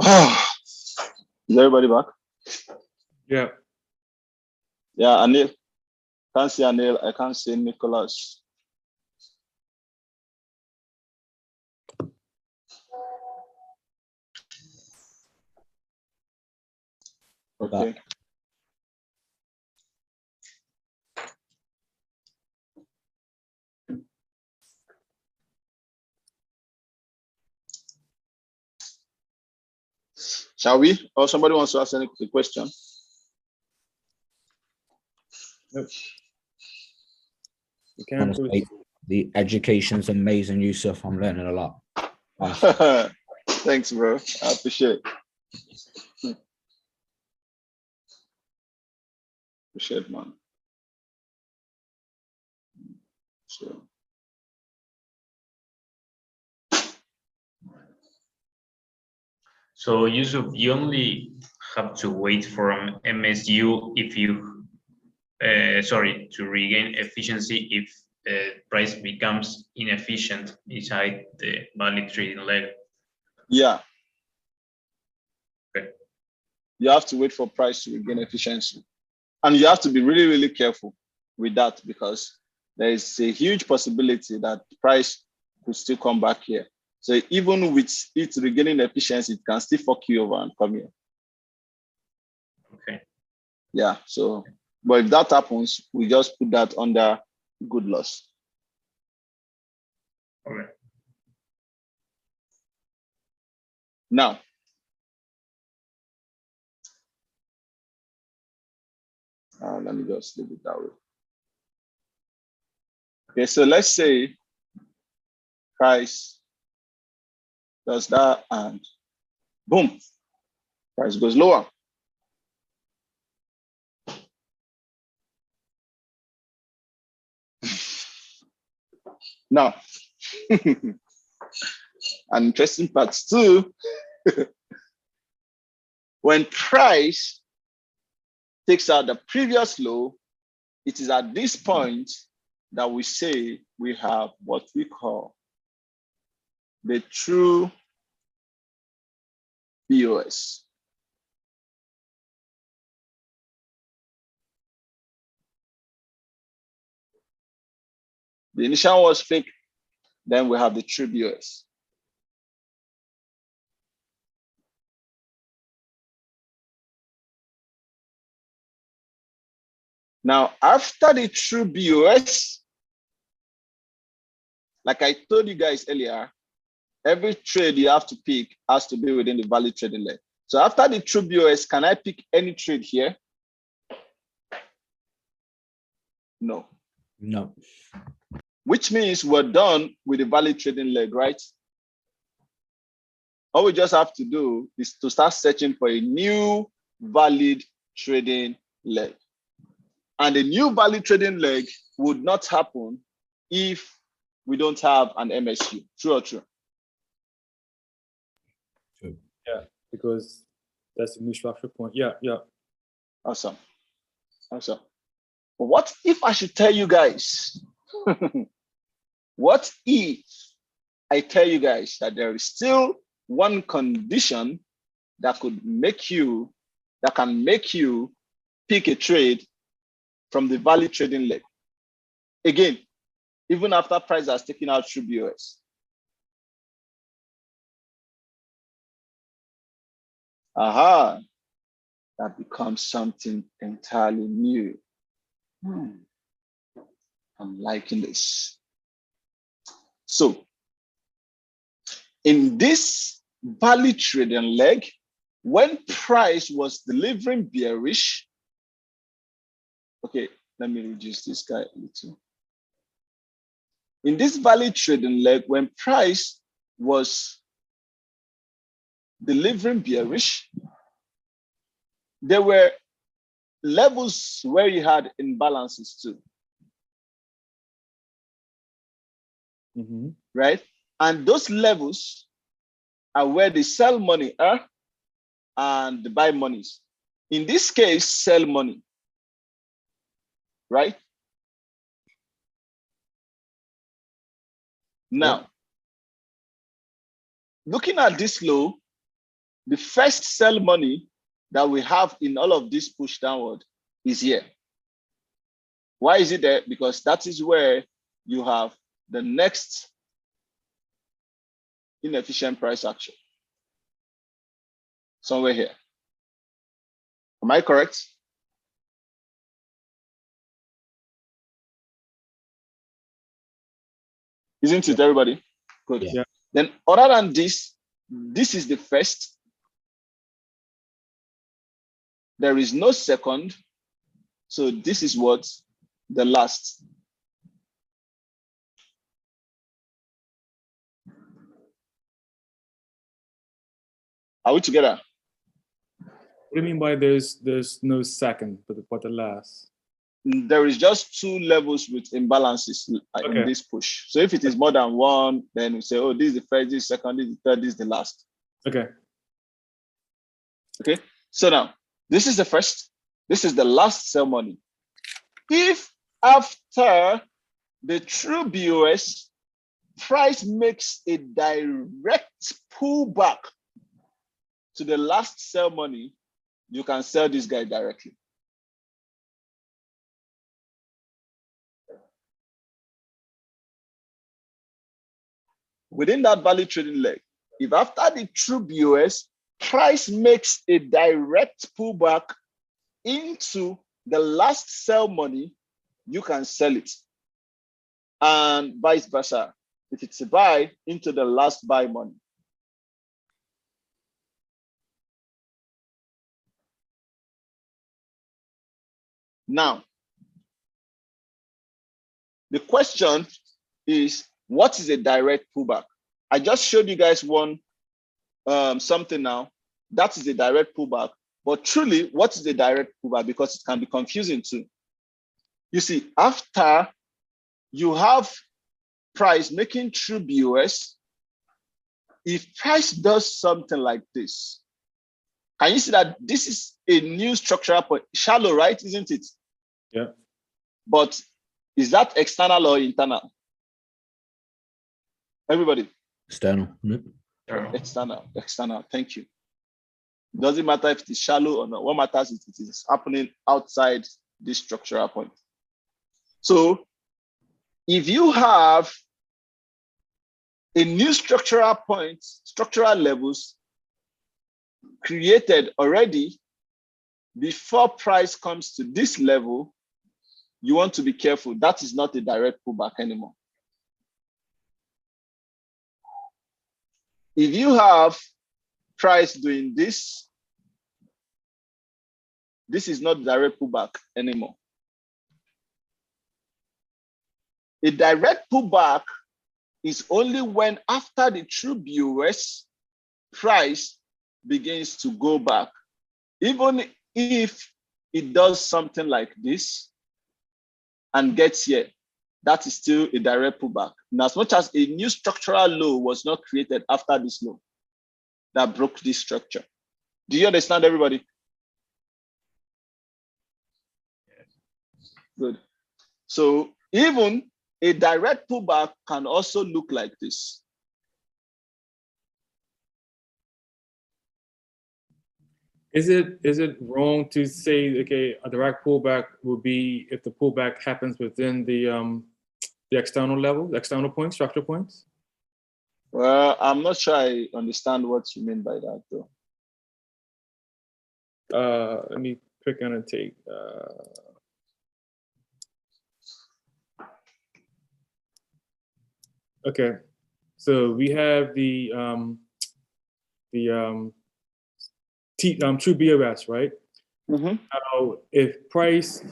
Is everybody back? Yeah. Yeah, Anil. Can't see Anil. I can't see Nicholas. Okay. Shall we? Or somebody wants to ask any question? Nope. You can Honestly, the education's amazing, Yusuf. I'm learning a lot. Thanks, bro. I appreciate it. Appreciate, man. Sure. So Yusuf, you only have to wait for an MSU if you, to regain efficiency if the price becomes inefficient inside the valid trading leg. Yeah. Okay. You have to wait for price to regain efficiency. And you have to be really, really careful with that because there is a huge possibility that price could still come back here. So even with it regaining efficiency, it can still fuck you over and come here. Okay. Yeah. So, but if that happens, we just put that under good loss. Okay. Now, let me just leave it that way. Okay, so let's say price does that and boom, price goes lower. Now, an interesting part too, when price takes out the previous low, it is at this point that we say we have what we call the true POS. The initial was fake, then we have the true POS. Now, after the true BOS, like I told you guys earlier, every trade you have to pick has to be within the valid trading leg. So after the true BOS, can I pick any trade here? No. No. Which means we're done with the valid trading leg, right? All we just have to do is to start searching for a new valid trading leg. And a new valid trading leg would not happen if we don't have an MSU. True or true? Yeah, because that's the new structure point. Yeah, yeah. Awesome. Awesome. But what if I should tell you guys? What if I tell you guys that there is still one condition that can make you pick a trade from the valid trading leg? Again, even after price has taken out true BOS. Aha, that becomes something entirely new. I'm liking this. So, in this valid trading leg, when price was delivering bearish, okay, let me reduce this guy a little. In this valid trading leg, when price was delivering bearish, there were levels where you had imbalances too. Mm-hmm. Right? And those levels are where the sell money are and the buy monies. In this case, sell money. Right? Now, looking at this low, the first sell money that we have in all of this push downward is here. Why is it there? Because that is where you have the next inefficient price action. Somewhere here. Am I correct? Isn't it, everybody? Good. Yeah. Then other than this, this is the first. There is no second. So this is what? The last. Are we together? What do you mean by there's no second, but the last? There is just two levels with imbalances in this push. So if it is more than one, then we say, oh, this is the first, this is the second, this is the third, this is the last. Okay. Okay. So now, this is the first, this is the last sell money. If after the true BOS, price makes a direct pullback to the last sell money, you can sell this guy directly. Within that value trading leg, if after the true BOS, price makes a direct pullback into the last sell money, you can sell it. And vice versa. If it's a buy, into the last buy money. Now, the question is, what is a direct pullback? I just showed you guys one something now. That is a direct pullback. But truly, what is a direct pullback? Because it can be confusing too. You see, after you have price making true BOS, if price does something like this, can you see that this is a new structural point? Shallow, right? Isn't it? Yeah. But is that external or internal? Everybody. External. External. Thank you. It doesn't matter if it is shallow or not. What matters is it is happening outside this structural point. So if you have a new structural point, structural levels created already before price comes to this level, you want to be careful. That is not a direct pullback anymore. If you have price doing this, this is not direct pullback anymore. A direct pullback is only when after the true BOS, price begins to go back. Even if it does something like this and gets here, that is still a direct pullback. And as much as a new structural low was not created after this low that broke this structure. Do you understand, everybody? Good. So even a direct pullback can also look like this. Is it wrong to say, okay, a direct pullback would be if the pullback happens within the external level, the external points, structure points? Well, I'm not sure I understand what you mean by that, though. Let me quick annotate. Okay, so we have the true BOS, right? Mm-hmm. Now, if price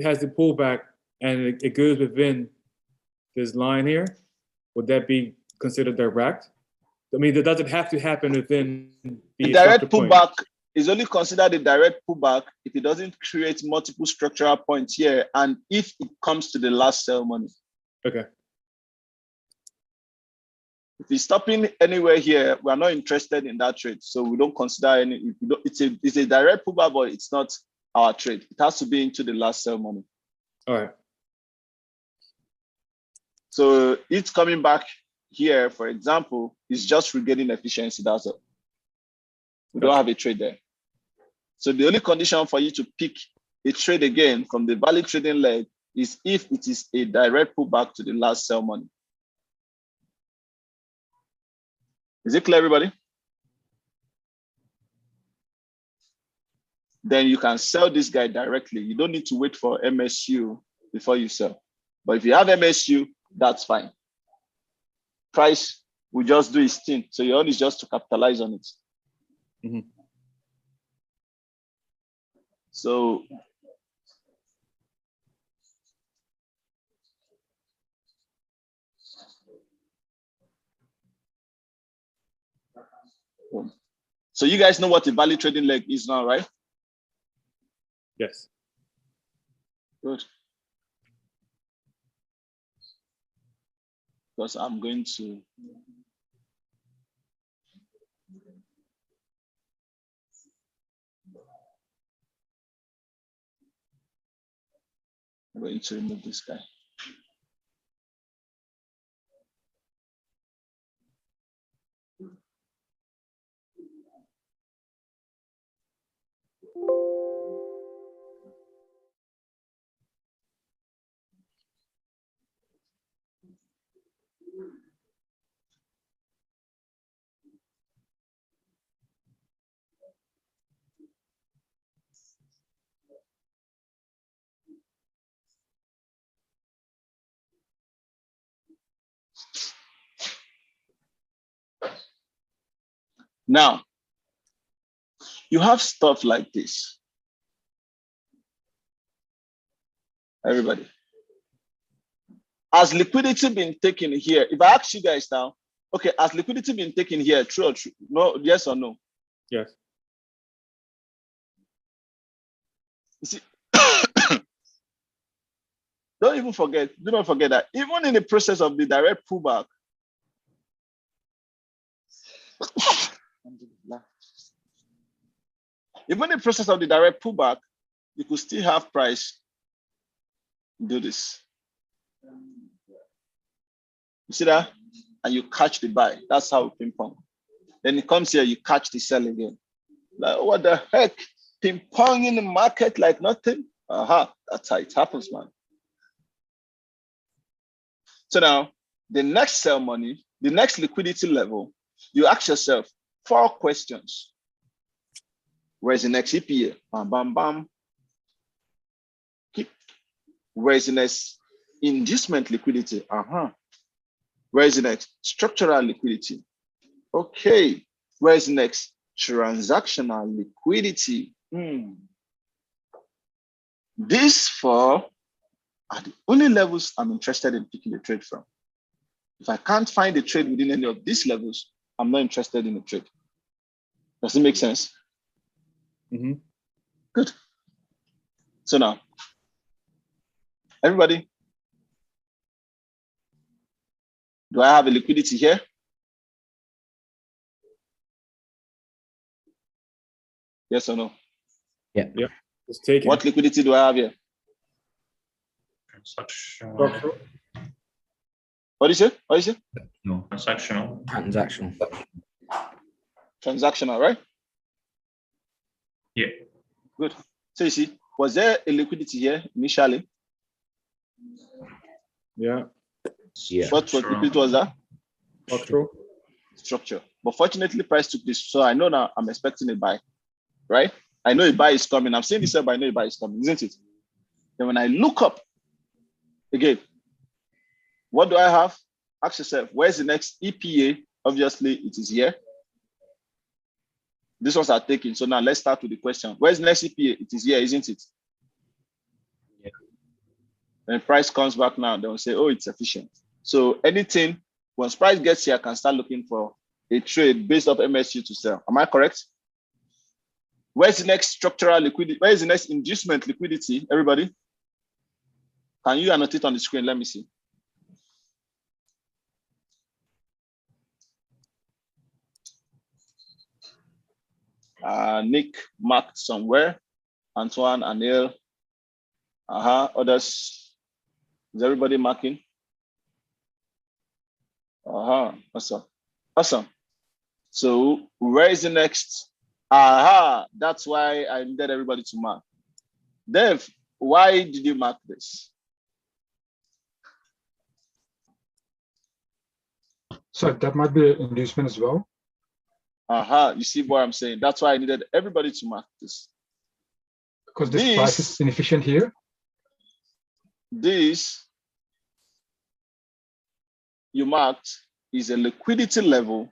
has the pullback and it goes within this line here, would that be considered direct? I mean, does it have to happen within the direct pullback point? Is only considered a direct pullback if it doesn't create multiple structural points here and if it comes to the last sell money. Okay. If it's stopping anywhere here, we're not interested in that trade. So we don't consider any, it's a direct pullback, but it's not our trade. It has to be into the last sell money. All right. So it's coming back here, for example, is just regaining efficiency, that's all. We don't have a trade there. So the only condition for you to pick a trade again from the valid trading leg is if it is a direct pullback to the last sell money. Is it clear, everybody? Then you can sell this guy directly. You don't need to wait for MSU before you sell. But if you have MSU, that's fine. Price will just do its thing. So your own is just to capitalize on it. Mm-hmm. So you guys know what a valid trading leg is now, right? Yes. Good. Because I'm going to remove this guy. Now, you have stuff like this. Everybody. Has liquidity been taken here? If I ask you guys now, okay, has liquidity been taken here? True or true? No, yes or no? Yes. You see, do not forget that even in the process of the direct pullback, even in the process of the direct pullback, you could still have price do this. You see that? And you catch the buy. That's how ping pong. Then it comes here, you catch the sell again. Like, what the heck? Ping pong in the market like nothing? That's how it happens, man. So now, the next sell money, the next liquidity level, you ask yourself 4 questions. Where's the next EPA? Bam, bam, bam. Where's the next inducement liquidity? Where's the next structural liquidity? Okay. Where's the next transactional liquidity? These 4 are the only levels I'm interested in picking a trade from. If I can't find a trade within any of these levels, I'm not interested in a trade. Does it make sense? Mm-hmm. Good. So now, everybody, do I have a liquidity here? Yes or no? Yeah. Yeah. It's taken. What liquidity do I have here? Transactional. What is it? No. Transactional. Transactional. Transactional, right? Yeah. Good. So you see, was there a liquidity here initially? Yeah. What liquidity was that? Structure. But fortunately, price took this. So I know now I'm expecting a buy, right? I know a buy is coming. I'm saying this, but I know a buy is coming, isn't it? Then when I look up again, what do I have? Ask yourself, where's the next EPA? Obviously, it is here. This ones are taken. So now let's start with the question. Where's the next EPA? It is here, isn't it? Yeah. When price comes back now, they will say, oh, it's efficient. So anything, once price gets here, I can start looking for a trade based off MSU to sell. Am I correct? Where's the next structural liquidity? Where is the next inducement liquidity? Everybody? Can you annotate on the screen? Let me see. Nick marked somewhere. Antoine, Anil. Others. Is everybody marking? Awesome. So where is the next Aha, that's why I needed everybody to mark. Dev, why did you mark this? So that might be an inducement as well. Aha, you see what I'm saying? That's why I needed everybody to mark this. Because this price is inefficient here. This you marked is a liquidity level.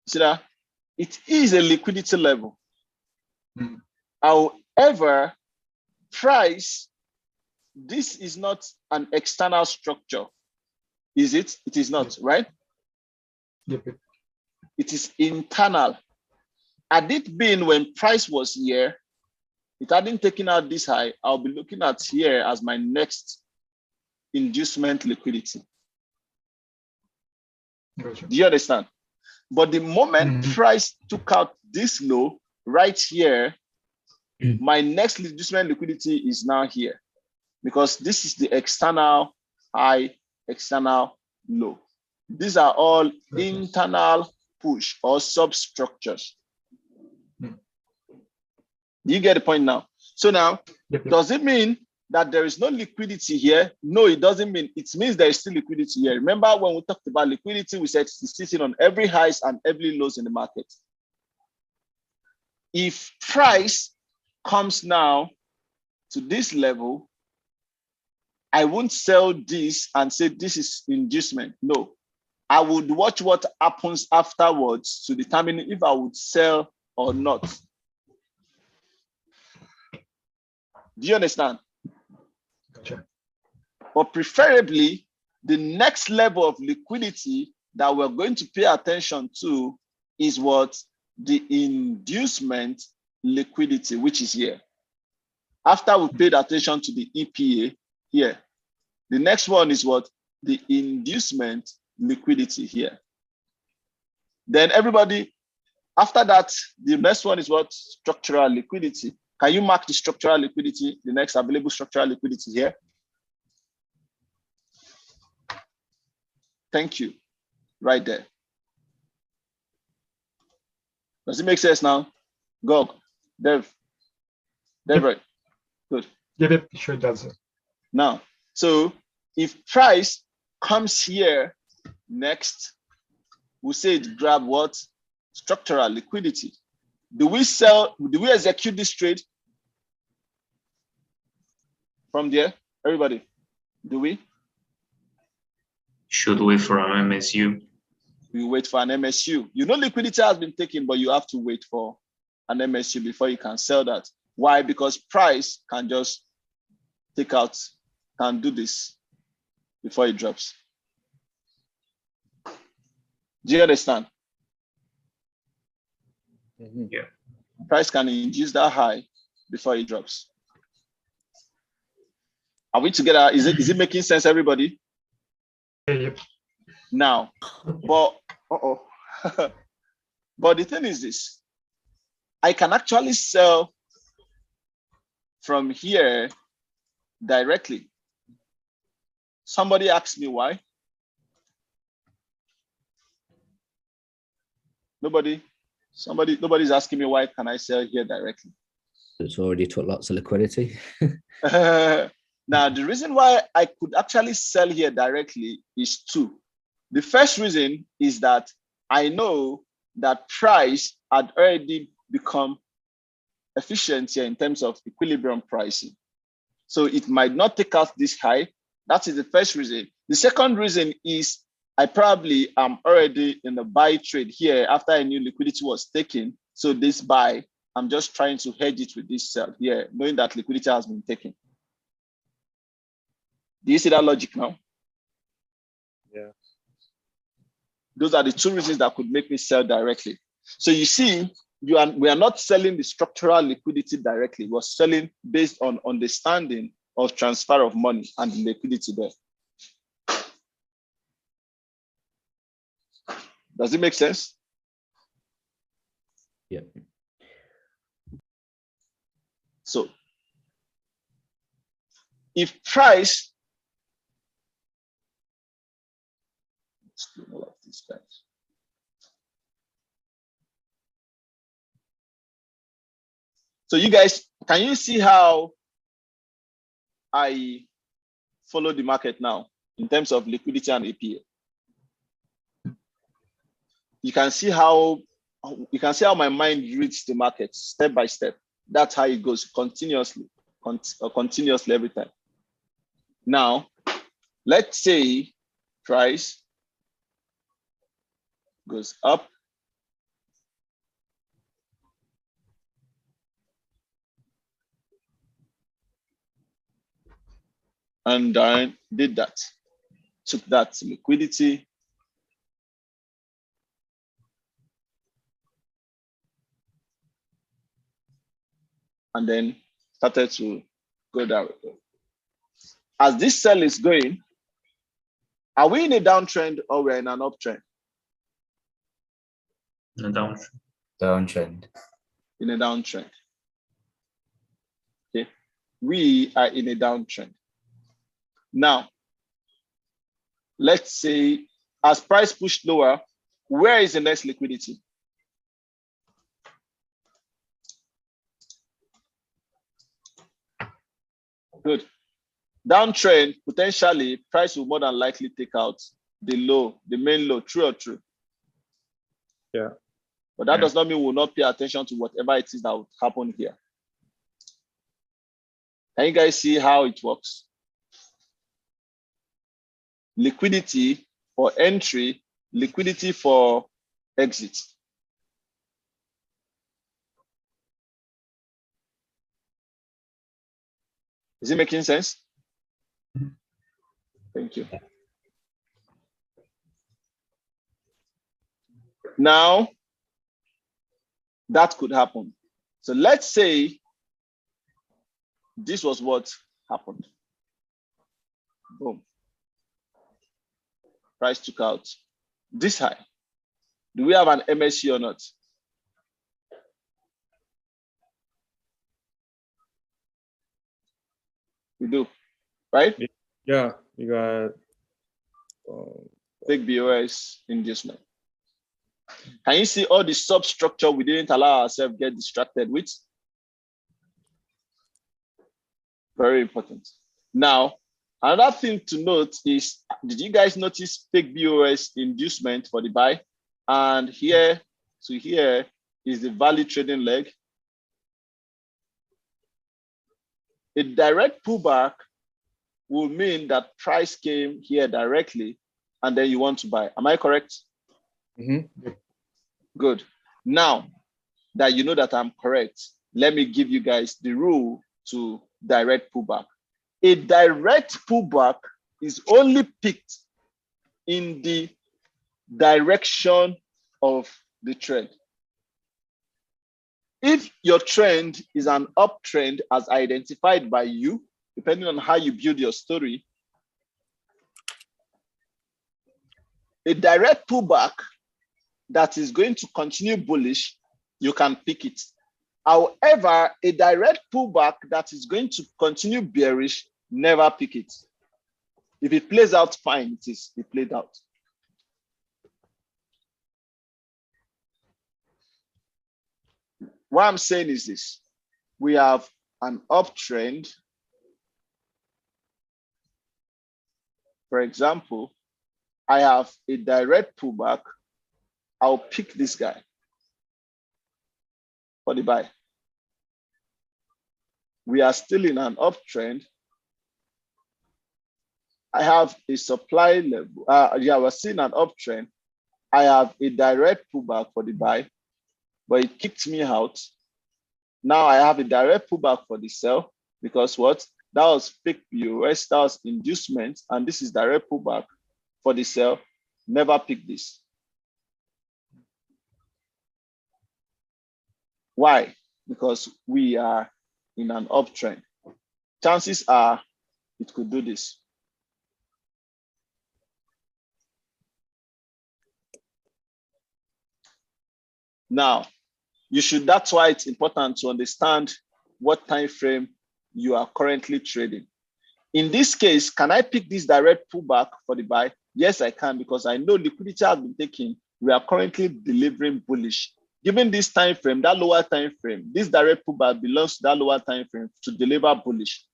See that? It is a liquidity level. Mm. However, price, this is not an external structure. Is it? It is not, right? Yep. It is internal. Had it been when price was here, it hadn't taken out this high, I'll be looking at here as my next inducement liquidity. Gotcha. Do you understand? But the moment price took out this low right here, my next inducement liquidity is now here, because this is the external high, external low. These are all internal push or substructures. Do you get the point now? So now, does it mean that there is no liquidity here? No, it doesn't mean. It means there is still liquidity here. Remember when we talked about liquidity, we said it's sitting on every highs and every lows in the market. If price comes now to this level, I won't sell this and say this is inducement. No, I would watch what happens afterwards to determine if I would sell or not. Do you understand? Gotcha. But preferably, the next level of liquidity that we're going to pay attention to is what? The inducement liquidity, which is here. After we paid attention to the EPA here, the next one is what? The inducement liquidity here. Then everybody, after that, the next one is what? Structural liquidity. Can you mark the structural liquidity, the next available structural liquidity here? Thank you. Right there. Does it make sense now? Gog, Dev, right? Good. Yep, sure does. Now, so if price comes here next, we say it grab what? Structural liquidity. Do we sell? Do we execute this trade from there? Everybody, do we? Should wait for an MSU. We wait for an MSU. You know liquidity has been taken, but you have to wait for an MSU before you can sell that. Why? Because price can just take out, can do this before it drops. Do you understand? Yeah. Price can induce that high before it drops. Are we together? Is it making sense, everybody? Yep. Now, but but the thing is this: I can actually sell from here directly. Somebody asked me why. Nobody's asking me why can I sell here directly. It's already took lots of liquidity. Now, the reason why I could actually sell here directly is two. The first reason is that I know that price had already become efficient here in terms of equilibrium pricing. So it might not take out this high. That is the first reason. The second reason is I probably am already in the buy trade here after I knew liquidity was taken. So this buy, I'm just trying to hedge it with this sell here, knowing that liquidity has been taken. Do you see that logic now? Yeah. Those are the two reasons that could make me sell directly. So you see, we are not selling the structural liquidity directly. We're selling based on understanding of transfer of money and the liquidity there. Does it make sense? Yeah. So if price, let's do all of these guys. So you guys, can you see how I follow the market now in terms of liquidity and APA? You can see how my mind reads the market step by step. That's how it goes continuously every time. Now, let's say price goes up, and I did that, took that liquidity, and then started to go down. As this sell is going, are we in a downtrend or we're in an uptrend? In a downtrend. Downtrend. In a downtrend. Okay, we are in a downtrend. Now, let's say as price pushed lower, where is the next liquidity? Good. Downtrend, potentially price will more than likely take out the low, the main low. True or true? Yeah. But that does not mean we'll not pay attention to whatever it is that would happen here. Can you guys see how it works? Liquidity for entry, liquidity for exit. Is it making sense? Thank you. Now, that could happen. So let's say this was what happened. Boom. Price took out this high. Do we have an MSC or not? We do, right? Yeah, you got big BOS inducement. Can you see all the substructure we didn't allow ourselves get distracted with? Very important. Now, another thing to note is, did you guys notice fake BOS inducement for the buy? And here to here is the value trading leg. A direct pullback will mean that price came here directly and then you want to buy. Am I correct? Mm-hmm. Good. Now that you know that I'm correct, let me give you guys the rule to direct pullback. A direct pullback is only picked in the direction of the trend. If your trend is an uptrend as identified by you, depending on how you build your story, a direct pullback that is going to continue bullish, you can pick it. However, a direct pullback that is going to continue bearish, never pick it. If it plays out fine, it played out. What I'm saying is this: we have an uptrend. For example, I have a direct pullback. I'll pick this guy for the buy. We are still in an uptrend. I have a supply level. We're seeing an uptrend. I have a direct pullback for the buy, but it kicked me out. Now I have a direct pullback for the sell because what? That was fake POS, that was inducement, and this is direct pullback for the sell. Never pick this. Why? Because we are in an uptrend. Chances are it could do this. Now, that's why it's important to understand what time frame you are currently trading. In this case, can I pick this direct pullback for the buy? Yes, I can, because I know liquidity has been taken. We are currently delivering bullish. given this time frame, that lower time frame, this direct pullback belongs to that lower time frame to deliver bullish.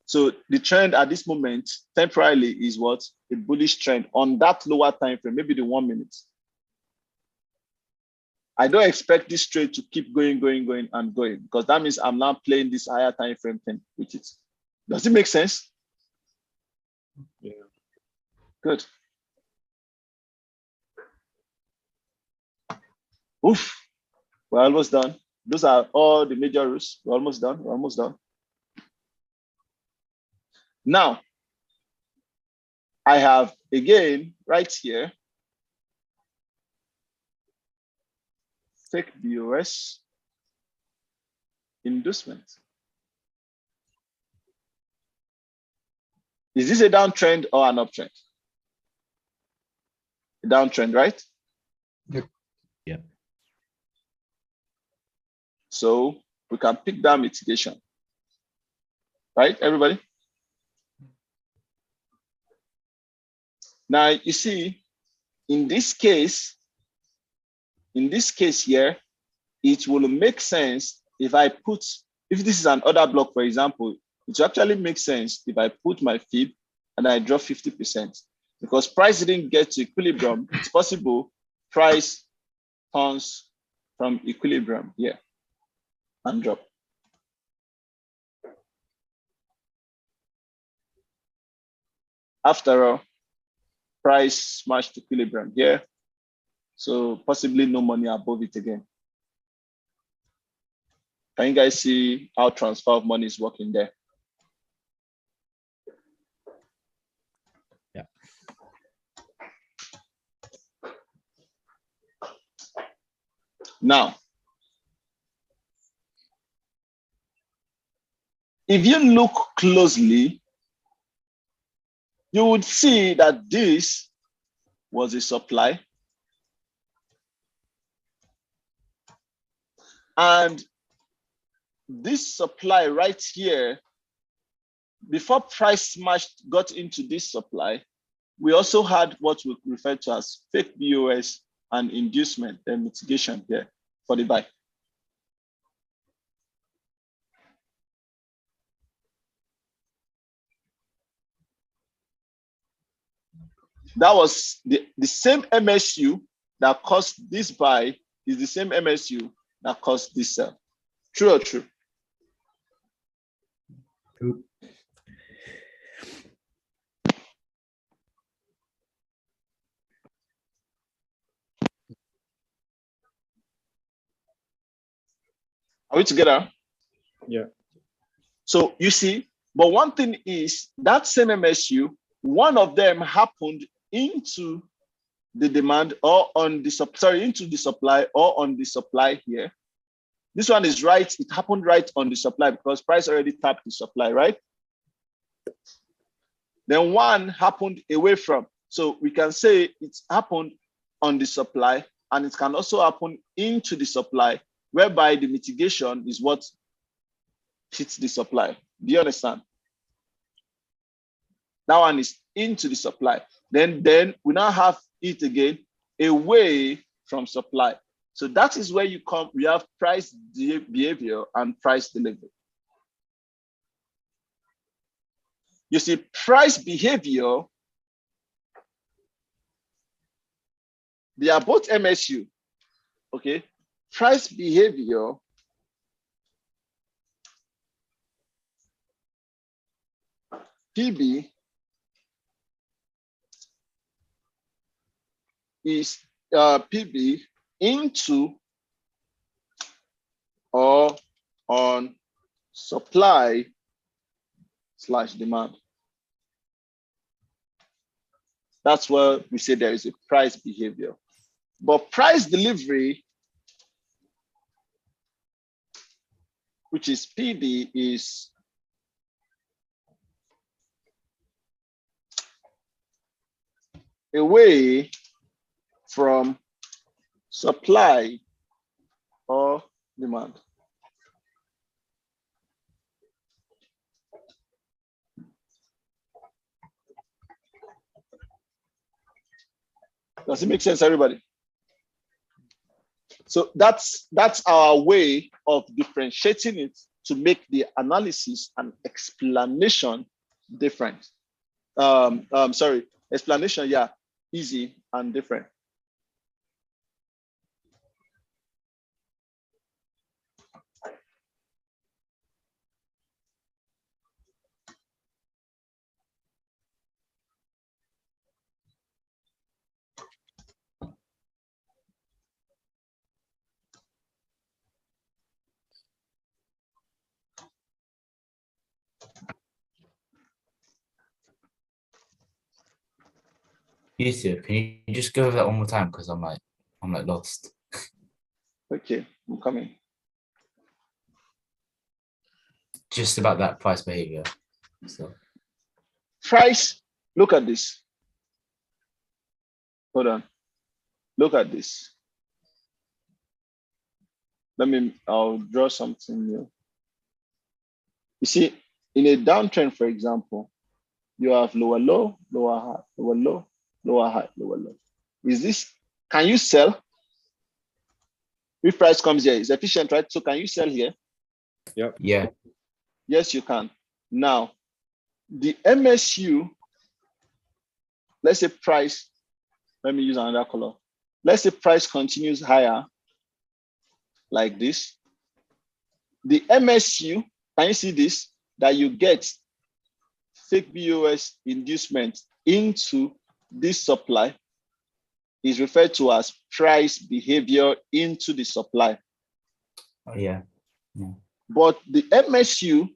So the trend at this moment temporarily is what? A bullish trend on that lower time frame, maybe the 1 minute. I don't expect this trade to keep going, and going, because that means I'm now playing this higher time frame thing with it. Does it make sense? Yeah. Good. Oof. We're almost done. Those are all the major rules. We're almost done. We're almost done. Now, I have again right here fake BOS inducement. Is this a downtrend or an uptrend? A downtrend, right? Yep. Yeah. So we can pick that mitigation. Right, everybody? Now, you see, in this case here, it will make sense if this is an order block, for example, it actually makes sense if I put my fib and I drop 50%, because price didn't get to equilibrium. It's possible price turns from equilibrium here and drop. After all, price smashed equilibrium here, so possibly no money above it again. Can you guys see how transfer of money is working there? Yeah. Now, if you look closely, you would see that this was a supply. And this supply right here, before price smashed got into this supply, we also had what we refer to as fake BOS and inducement and mitigation here for the buy. That was the same MSU that caused this buy is the same MSU that caused this sell. True or true? True. Are we together? Yeah. So you see, but one thing is that same MSU, one of them happened into the demand or on the into the supply or on the supply here. This one is right. It happened right on the supply because price already tapped the supply, right? Then one happened away from. So we can say it happened on the supply, and it can also happen into the supply, whereby the mitigation is what hits the supply. Do you understand? That one is into the supply. Then we now have it again away from supply. So that is where we have price behavior and price delivery. You see, price behavior, they are both MSU, okay? Price behavior PB is PB into or on supply / demand. That's where we say there is a price behavior. But price delivery, which is PB, is away from supply or demand. Does it make sense, everybody? So that's our way of differentiating it to make the analysis and explanation different. Explanation, yeah, easy and different. Yusuf, can you just go over that one more time? Because I'm like lost. Okay, I'm coming. Just about that price behavior. So Price, look at this. Hold on. Look at this. I'll draw something new. You see, in a downtrend, for example, you have lower low, lower high, lower low, lower high, lower low. Can you sell? If price comes here, it's efficient, right? So can you sell here? Yep. yeah. Yes, you can. Now, the MSU, let's say price, let me use another color. Let's say price continues higher like this. The MSU, can you see this? That you get fake BOS inducement into this supply is referred to as price behavior into the supply. Oh, yeah. But the MSU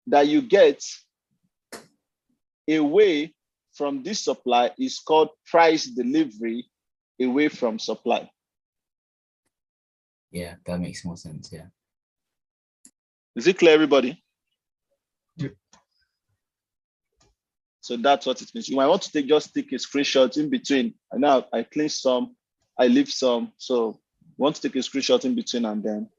that you get away from this supply is called price delivery away from supply. Yeah, that makes more sense. Yeah. Is it clear, everybody? Yeah. So that's what it means. You might want to just take a screenshot in between. I know I clean some, I leave some. So you want to take a screenshot in between and then.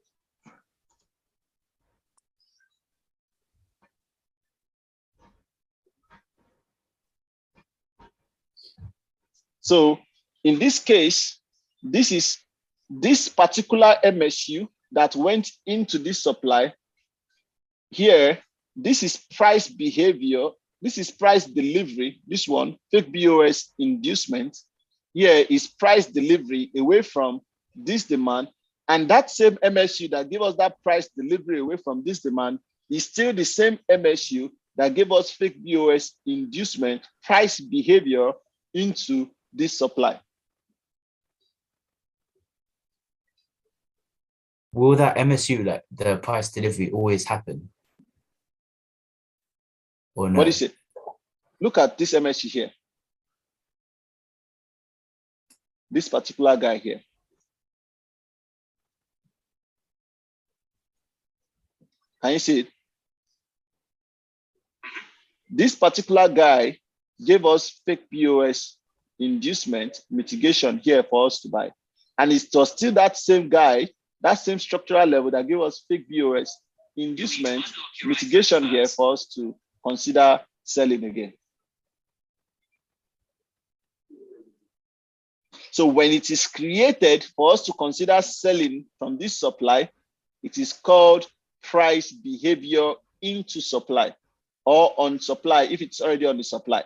So in this case, this is this particular MSU that went into this supply. Here, this is price behavior. This is price delivery. This one, fake BOS inducement. Here is price delivery away from this demand. And that same MSU that gave us that price delivery away from this demand is still the same MSU that gave us fake BOS inducement, price behavior into this supply. Will that MSU, like the price delivery, always happen? Or no? What is it? Look at this MSU here. This particular guy here. Can you see it? This particular guy gave us fake POS inducement mitigation here for us to buy. And it was still that same guy, that same structural level that gave us fake POS inducement mitigation here for us to consider selling again. So when it is created for us to consider selling from this supply, it is called price behavior into supply or on supply if it's already on the supply.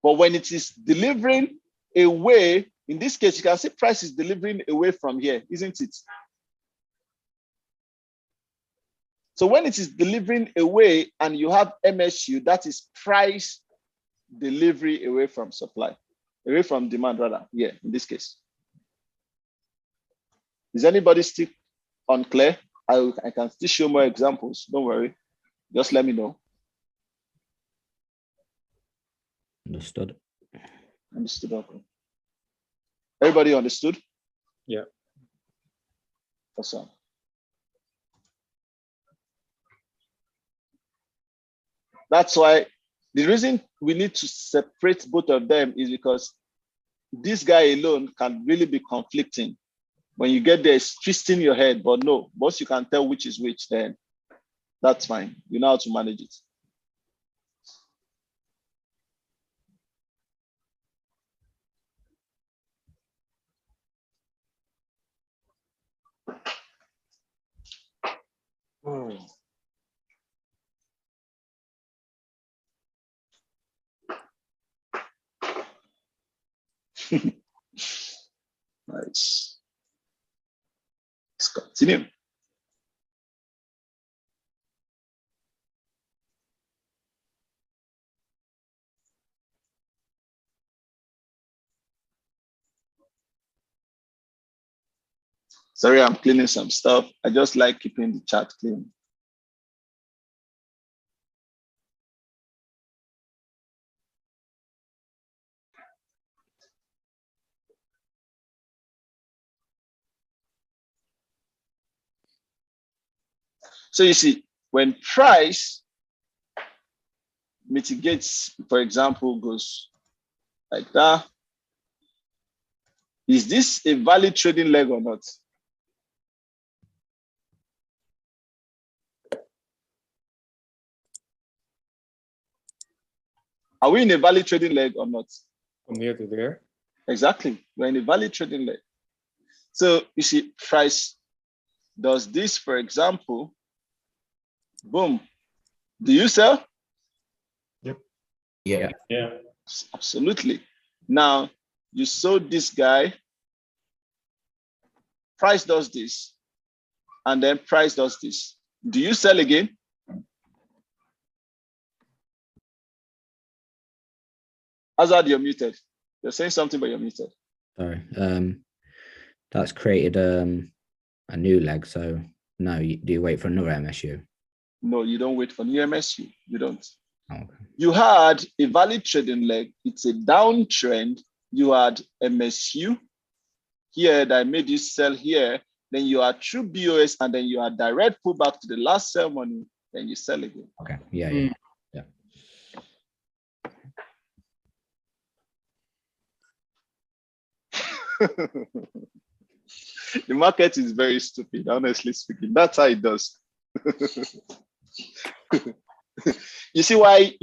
But when it is delivering away, in this case, you can see price is delivering away from here, isn't it? So when it is delivering away and you have MSU, that is price delivery away from supply, away from demand rather, yeah, in this case. Is anybody still unclear? I can still show more examples, don't worry. Just let me know. Understood. Understood, okay. Everybody understood? Yeah. Awesome. That's why the reason we need to separate both of them is because this guy alone can really be conflicting. When you get there, it's twisting your head, but no, once you can tell which is which, then that's fine. You know how to manage it. Nice. Let's continue. Sorry, I'm cleaning some stuff. I just like keeping the chat clean. So you see, when price mitigates, for example, goes like that, is this a valid trading leg or not? Are we in a valid trading leg or not? From here to there. Exactly. We're in a valid trading leg. So you see, price does this, for example, boom. Do you sell? Yep. Yeah. Yeah. Absolutely. Now you sold this guy, price does this, and then price does this. Do you sell again? Hazard, you're muted. You're saying something, but you're muted. Sorry. That's created a new leg. So no, do you wait for another MSU? No, you don't wait for new MSU. You don't. Oh, okay. You had a valid trading leg. It's a downtrend. You had MSU here that made you sell here. Then you had true BOS, and then you had direct pullback to the last sell money. Then you sell again. Okay. Yeah. The market is very stupid, honestly speaking. That's how it does. You see why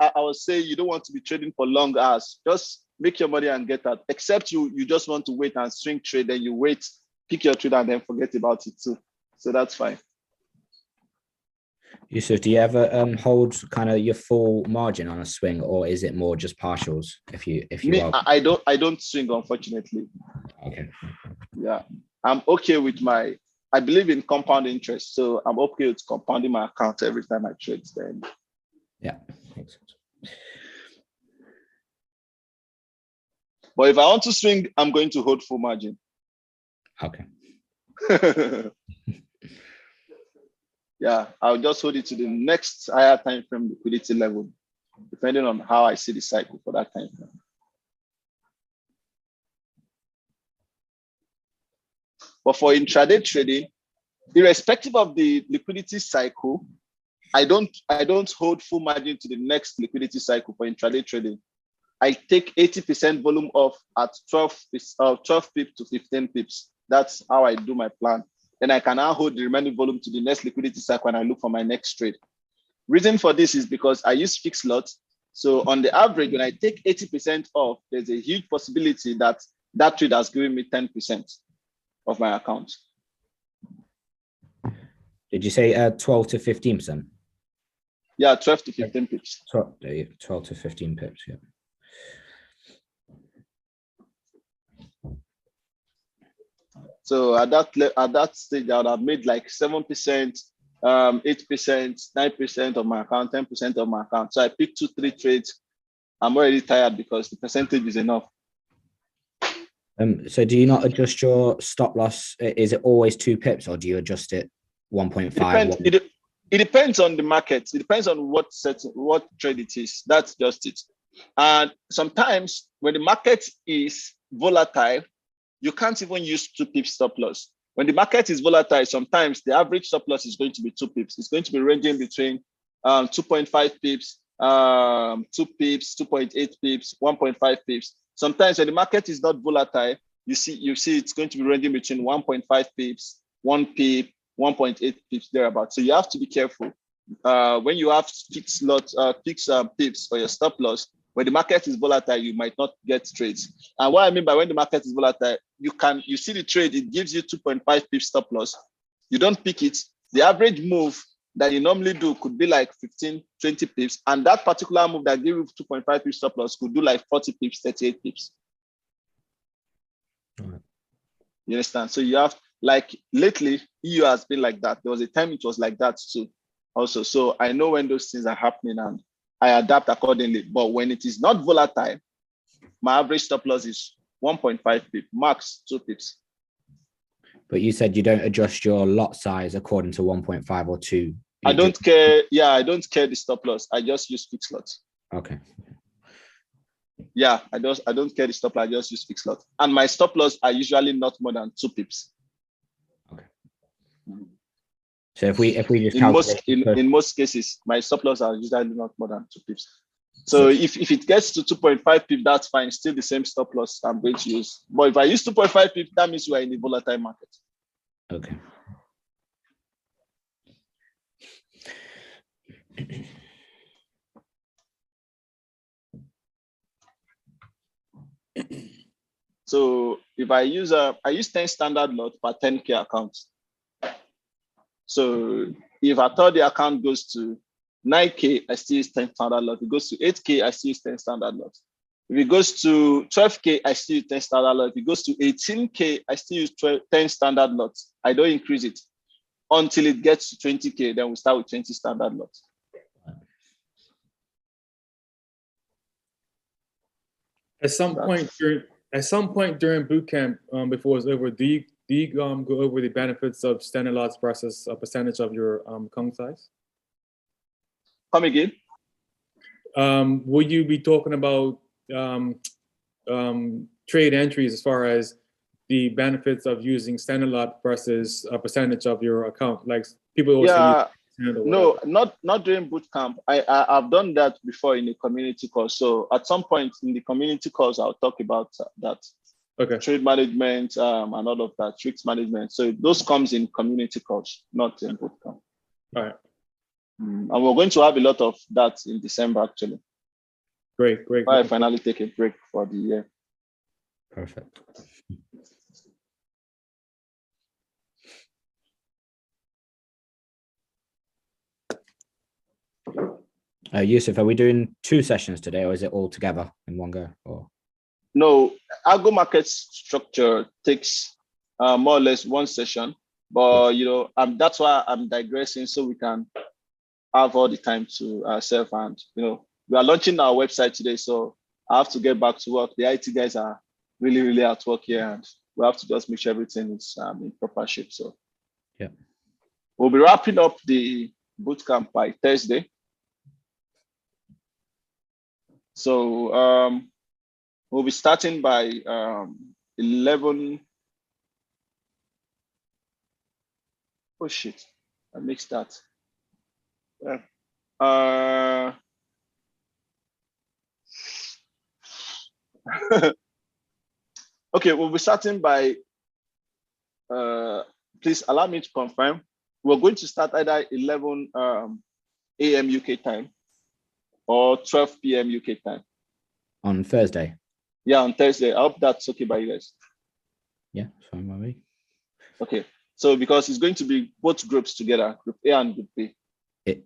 I was saying you don't want to be trading for long hours. Just make your money and get out. Except you just want to wait and swing trade, then you wait, pick your trade, and then forget about it too. So that's fine. Yusuf, do you ever hold kind of your full margin on a swing, or is it more just partials? If you I don't swing, unfortunately. Okay. Yeah, I'm okay with I believe in compound interest, so I'm okay with compounding my account every time I trade. Then yeah, makes sense. But if I want to swing, I'm going to hold full margin. Okay. Yeah, I'll just hold it to the next higher time frame liquidity level, depending on how I see the cycle for that time frame. But for intraday trading, irrespective of the liquidity cycle, I don't hold full margin to the next liquidity cycle for intraday trading. I take 80% volume off at 12 pips to 15 pips. That's how I do my plan. Then I can now hold the remaining volume to the next liquidity cycle and I look for my next trade. Reason for this is because I use fixed lots. So on the average, when I take 80% off, there's a huge possibility that that trade has given me 10% of my account. Did you say 12 to 15%? Yeah, 12 to 15 pips. 12 to 15 pips, yeah. So at that stage, I would have made like 7%, 8%, 9% of my account, 10% of my account. So I picked 2-3 trades. I'm already tired because the percentage is enough. So do you not adjust your stop loss? Is it always 2 pips, or do you adjust it 1.5? It depends on the market. It depends on what trade it is. That's just it. And sometimes when the market is volatile, you can't even use 2 pips stop loss. When the market is volatile, sometimes the average stop loss is going to be 2 pips. It's going to be ranging between 2.5 pips, 2 pips, 2.8 pips, 1.5 pips. Sometimes when the market is not volatile, you see it's going to be ranging between 1.5 pips, 1 pip, 1.8 pips thereabout. So you have to be careful when you have fixed pips for your stop loss. When the market is volatile, you might not get trades. And what I mean by when the market is volatile, you see the trade, it gives you 2.5 pips stop loss. You don't pick it. The average move that you normally do could be like 15, 20 pips. And that particular move that gives you 2.5 pips stop loss could do like 40 pips, 38 pips. Right. You understand? So you have, like, lately, EU has been like that. There was a time it was like that too, also. So I know when those things are happening and I adapt accordingly. But when it is not volatile, my average stop loss is 1.5 pip, max 2 pips. But you said you don't adjust your lot size according to 1.5 or 2. I don't care. Yeah, I don't care the stop loss. I just use fixed lots. Okay. Yeah, I don't care the stop loss. I just use fixed lots. And my stop loss are usually not more than 2 pips. Okay. So if we just in most cases, my stop loss are usually not more than 2 pips. So if it gets to 2.5 pip, that's fine. Still the same stop loss I'm going to use. But if I use 2.5 pip, that means we are in a volatile market. Okay. So if I use 10 standard lot per 10K account. So if I thought the account goes to 9K, I still use 10 standard lot. If it goes to 8K, I still use 10 standard lot. If it goes to 12K, I still use 10 standard lot. If it goes to 18K, I still use 10 standard lots. I don't increase it until it gets to 20K. Then we start with 20 standard lots. At some point during boot camp, before it's over, do you go over the benefits of standard lots versus a percentage of your account size? Come again? Will you be talking about trade entries as far as the benefits of using standard lot versus a percentage of your account? Like people always say no, not during boot camp. I've done that before in a community course. So at some point in the community course, I'll talk about that. Okay. Trade management and all of that, tricks management. So those comes in community course, not in boot camp. All right. And we're going to have a lot of that in December, actually. Great. I finally take a break for the year. Perfect. Yusuf, are we doing 2 sessions today, or is it all together in one go? Or no, algo market structure takes more or less 1 session, but that's why I'm digressing, so we can have all the time to ourselves. And we are launching our website today, so I have to get back to work. The IT guys are really at work here, and we have to just make sure everything is in proper shape. So yeah, we'll be wrapping up the bootcamp by Thursday. So we'll be starting by 11. Oh shit, I mixed that. Okay, we'll be starting by, please allow me to confirm. We're going to start either 11 a.m. UK time or 12 p.m. UK time. On Thursday? Yeah, on Thursday. I hope that's okay by you guys. Yeah, fine by me. Okay, so because it's going to be both groups together, Group A and Group B.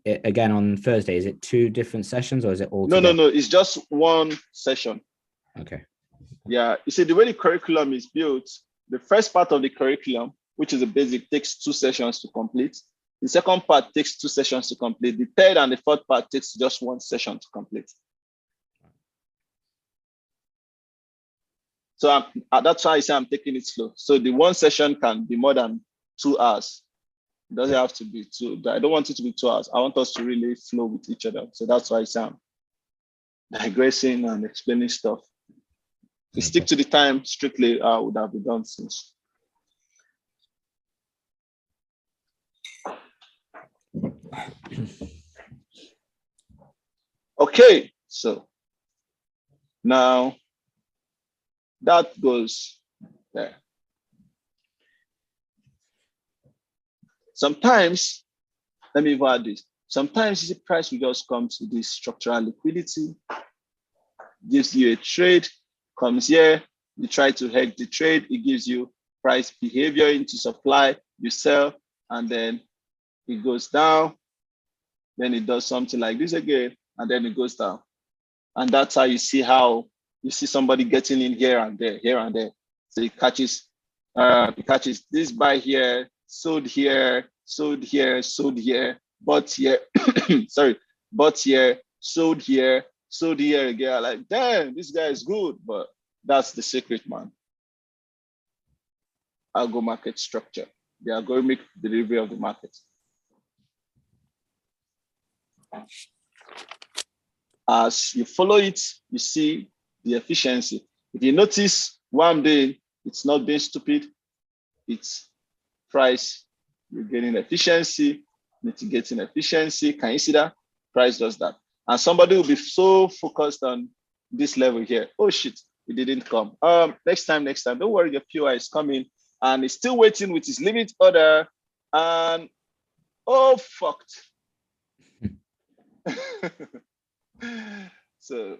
Again, on Thursday, is it 2 different sessions or is it all No, together? no, it's just 1 session. Okay. Yeah, you see, the way the curriculum is built, the first part of the curriculum, which is the basic, takes 2 sessions to complete. The second part takes 2 sessions to complete. The third and the fourth part takes just 1 session to complete. So that's why I say I'm taking it slow. So the 1 session can be more than 2 hours. It doesn't have to be 2. I don't want it to be 2 hours. I want us to really flow with each other. So that's why I say I'm digressing and explaining stuff. To stick to the time strictly, I would have been done since. Okay, so now that goes there. Sometimes, let me add this. Sometimes the price will just come to this structural liquidity, gives you a trade, comes here, you try to hedge the trade, it gives you price behavior into supply, you sell, and then it goes down, then it does something like this again, and then it goes down. And that's how you see somebody getting in here and there, here and there. So it catches this buy here, sold here, sold here, sold here, bought here, sorry, bought here, sold here again. Like, damn, this guy is good, but that's the secret, man. Algo market structure, the algorithmic delivery of the market. As you follow it, you see the efficiency. If you notice what I'm doing, it's not being stupid. It's price. You're getting efficiency, mitigating efficiency. Can you see that? Price does that. And somebody will be so focused on this level here. Oh shit, it didn't come. Next time. Don't worry, your POI is coming. And it's still waiting with his limit order. And oh, fucked. So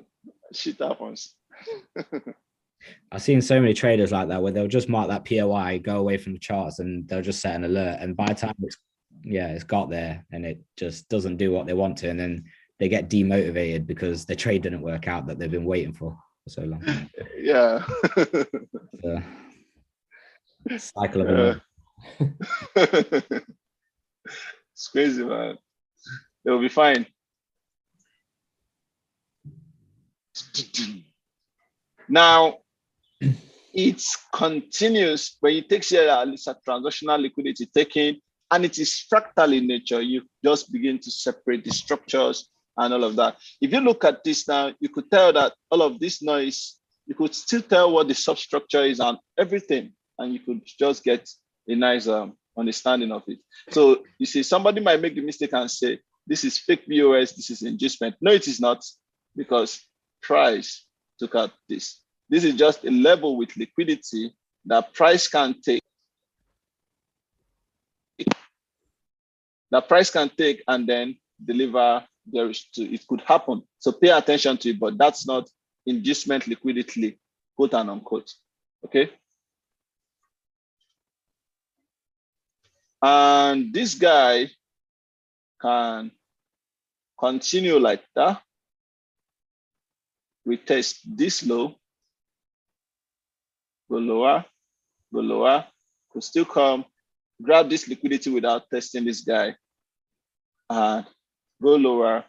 shit happens. I've seen so many traders like that where they'll just mark that POI, go away from the charts, and they'll just set an alert. And by the time it's got there and it just doesn't do what they want to, and then they get demotivated because their trade didn't work out that they've been waiting for so long. Yeah. Cycle of It's crazy, man. It'll be fine. Now, it continues when you take here at least a transactional liquidity taking, and it is fractal in nature. You just begin to separate the structures and all of that. If you look at this now, you could tell that all of this noise, you could still tell what the substructure is and everything, and you could just get a nice understanding of it. So you see, somebody might make the mistake and say, this is fake BOS, this is inducement. No, it is not, because price took out this. This is just a level with liquidity that price can take. That price can take and then deliver. It could happen. So pay attention to it, but that's not inducement liquidity, quote and unquote. Okay. And this guy can continue like that. We test this low, go lower, could still come, grab this liquidity without testing this guy, and go lower.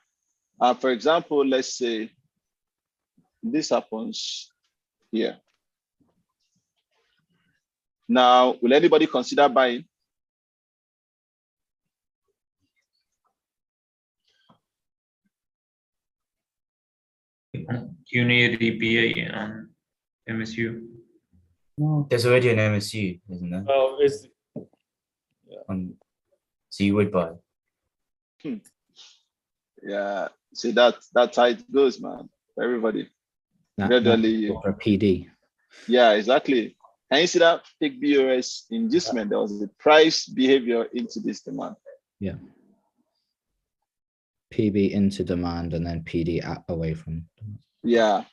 And for example, let's say this happens here. Now, will anybody consider buying? You need EPA and MSU. No, there's already an MSU, isn't there? Oh, it's So you would buy. Yeah, see that's how it goes, man. For everybody. Gradually. For a PD. Yeah, exactly. Can you see that fake BOS inducement? There was the price behavior into this demand. Yeah. PB into demand and then PD away from demand. Yeah.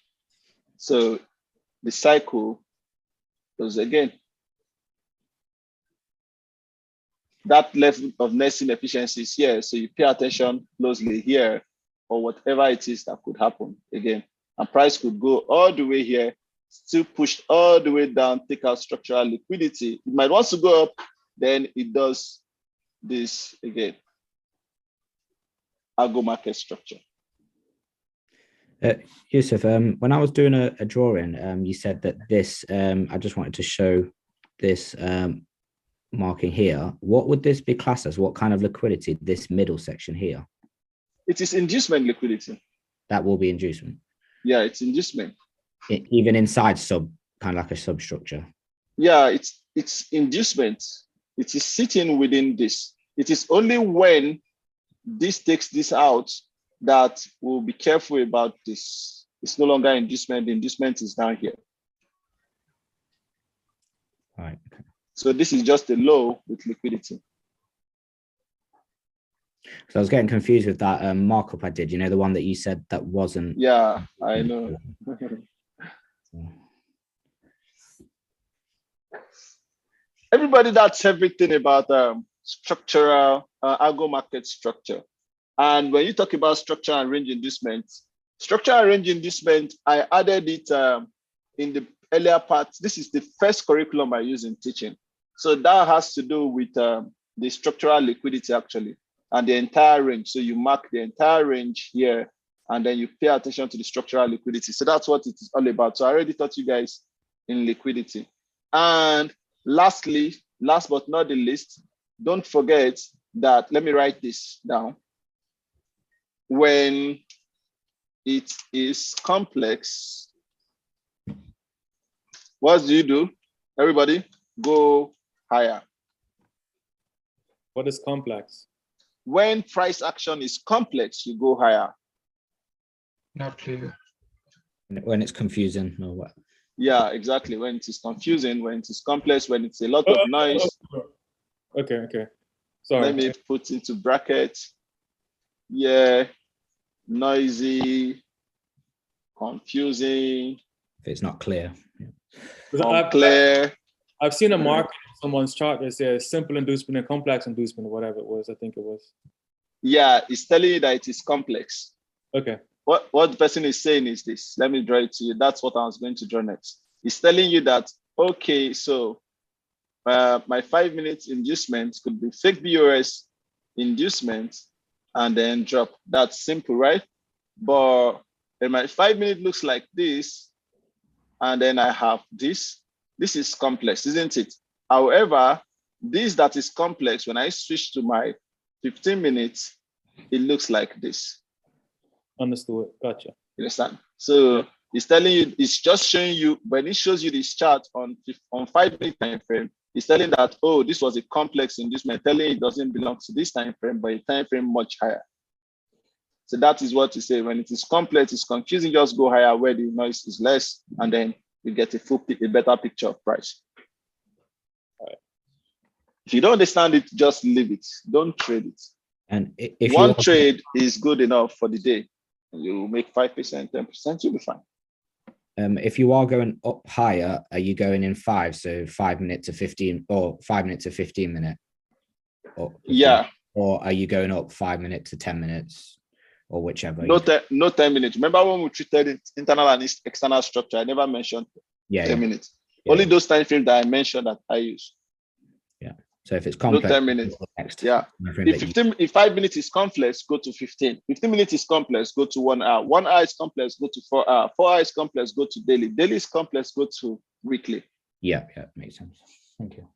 So the cycle goes again. That level of nesting efficiency is here. So you pay attention closely here or whatever it is that could happen again. And price could go all the way here, still pushed all the way down, take out structural liquidity. It might want to go up, then it does this again. Algo market structure. Yusuf, when I was doing a drawing, you said that this, I just wanted to show this marking here. What would this be classed as? What kind of liquidity, this middle section here? It is inducement liquidity. That will be inducement. Yeah, it's inducement. Even inside kind of like a substructure. Yeah, it's inducement. It is sitting within this. It is only when this takes this out that we'll be careful about this. It's no longer inducement. The inducement is down here. All right. Okay. So this is just a low with liquidity. So I was getting confused with that markup I did. You know, the one that you said that wasn't. Yeah, I know. Everybody, that's everything about structural algo market structure. And when you talk about structure and range inducement, I added it in the earlier part, this is the first curriculum I use in teaching. So that has to do with the structural liquidity actually, and the entire range. So you mark the entire range here, and then you pay attention to the structural liquidity. So that's what it is all about. So I already taught you guys in liquidity. And lastly, last but not the least, don't forget that, let me write this down. When it is complex, what do you do? Everybody, go higher. What is complex? When price action is complex, you go higher. Not clear. When it's confusing or what? Yeah, exactly. When it is confusing, when it is complex, when it's a lot of noise. Okay. Sorry. Let me put into brackets. Yeah, noisy, confusing, If it's not clear. unclear. I've seen a mark on someone's chart that says simple inducement and complex inducement, or whatever it was. I think it was. Yeah, it's telling you that it is complex. Okay. What the person is saying is this. Let me draw it to you. That's what I was going to draw next. It's telling you that, okay, so my 5 minutes inducement could be fake BOS inducement and then drop. That's simple, right? But when my 5 minute looks like this, and then I have this. This is complex, isn't it? However, this that is complex, when I switch to my 15 minutes, it looks like this. Understood. Gotcha. You understand? So it's telling you, it's just showing you, when it shows you this chart on 5 minute time frame, it's telling that, oh, this was a complex inducement, telling it doesn't belong to this time frame, but a time frame much higher. So that is what you say. When it is complex, it's confusing, just go higher where the noise is less, and then you get a better picture of price. Right. If you don't understand it, just leave it. Don't trade it. And if one trade is good enough for the day, you make 5%, 10%, you'll be fine. If you are going up higher, are you going in 5? So 5 minutes to 15, or 5 minutes to 15 minute? Or 15, yeah. Or are you going up 5 minutes to 10 minutes? Or whichever. No 10 minutes. Remember when we treated internal and external structure, I never mentioned 10 minutes. Only those time frames that I mentioned that I use. Yeah. So if it's complex, no 10 minutes. Next. Yeah. If 5 minutes is complex, go to 15. 15 minutes is complex, go to 1 hour. 1 hour is complex, go to 4 hours. 4 hours is complex, go to daily. Daily is complex, go to weekly. Yeah, makes sense. Thank you.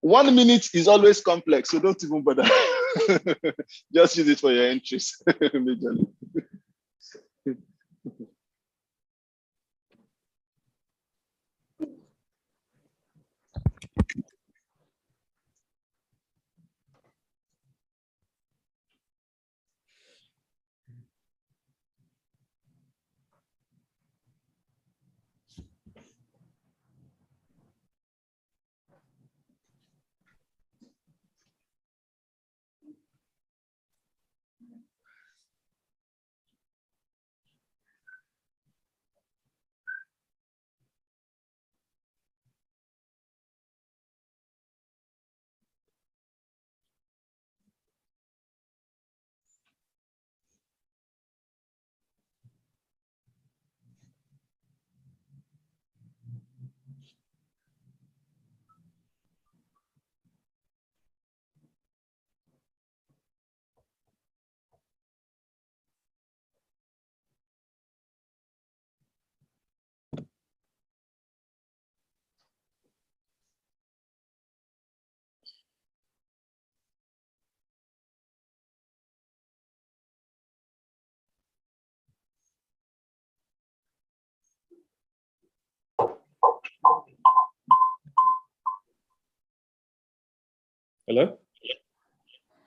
One minute is always complex, so don't even bother. Just use it for your entries. Majorly. Hello?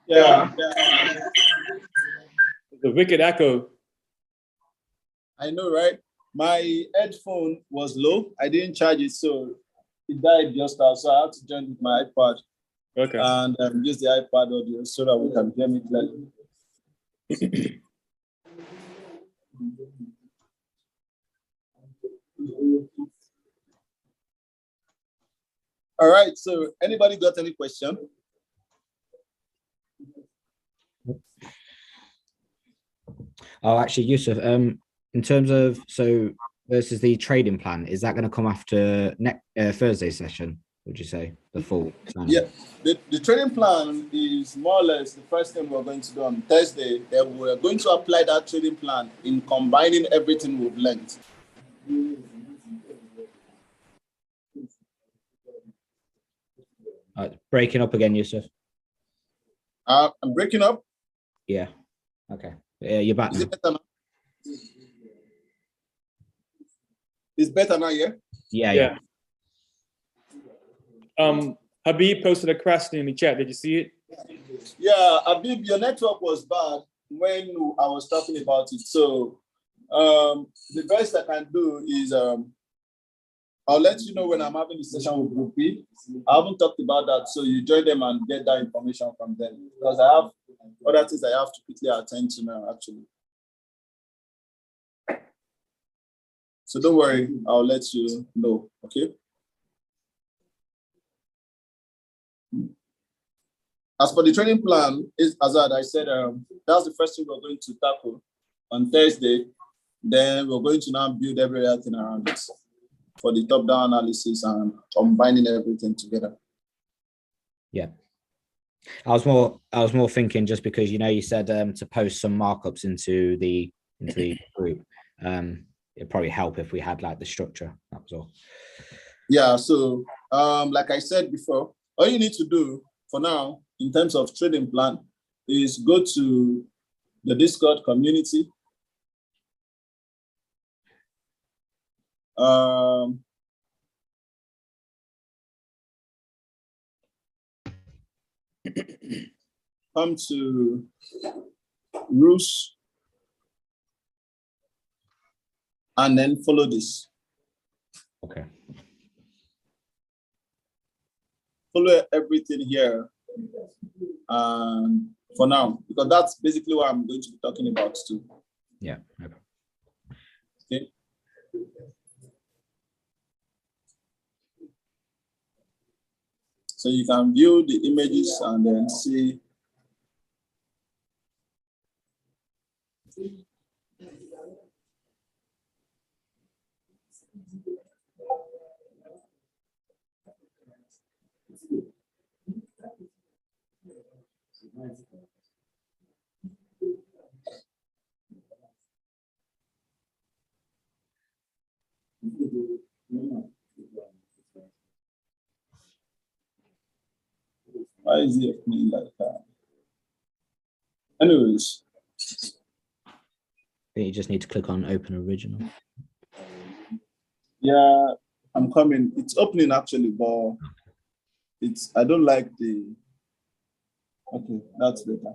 Yeah. The wicked echo. I know, right? My headphone was low. I didn't charge it, so it died just now. So I had to join with my iPad. Okay. And use the iPad audio so that we can hear me clearly. All right. So anybody got any question? Oh, actually, Yusuf, in terms of versus the trading plan, is that going to come after next Thursday session? Would you say the full? Yeah, the trading plan is more or less the first thing we're going to do on Thursday. Then we're going to apply that trading plan in combining everything we've learned. Breaking up again, Yusuf. I'm breaking up. Yeah. Okay. Yeah, you're back Is now. it better now? It's better now, yeah? Yeah. Habib posted a question in the chat. Did you see it? Yeah, Habib, your network was bad when I was talking about it. So the best I can do is I'll let you know when I'm having the session with Group B. I haven't talked about that, so you join them and get that information from them, because I have other things I have to quickly attend to now, actually. So don't worry, I'll let you know, okay? As for the training plan, as I said, that's the first thing we're going to tackle on Thursday. Then we're going to now build everything around it for the top-down analysis and combining everything together. Yeah. I was more thinking, just because you said to post some markups into the group. It'd probably help if we had like the structure. That was all. Yeah. So like I said before, all you need to do for now in terms of trading plan is go to the Discord community. Come to rules and then follow this. Okay. Follow everything here for now, because that's basically what I'm going to be talking about too. Yeah. Okay. So you can view the images and then see. Why is it opening like that? Anyways. You just need to click on open original. Yeah, I'm coming. It's opening actually, but I don't like the. Okay, that's better.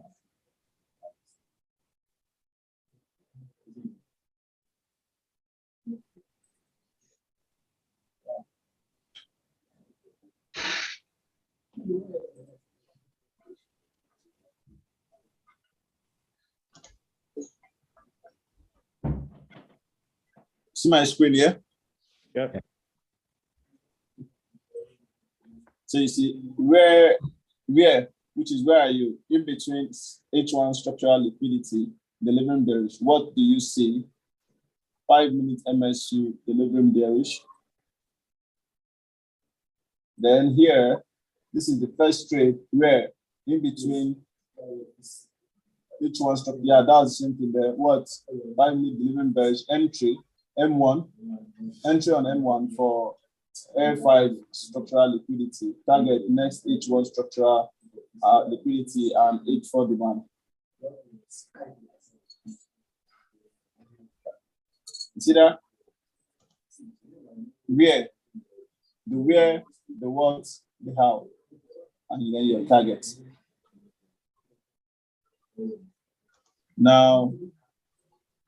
See my screen here? Yeah. So you see where, which is where are you? In between H1 structural liquidity, delivering bearish. What do you see? 5-minute MSU delivering bearish. Then here, this is the first trade where in between H1 structure, yeah, that's the same thing there. What? 5-minute delivering bearish entry, M1, entry on M1 for L5 structural liquidity, target next H1 structural liquidity and H4 demand. You see that? Where, the what, the how, and then your target. Now,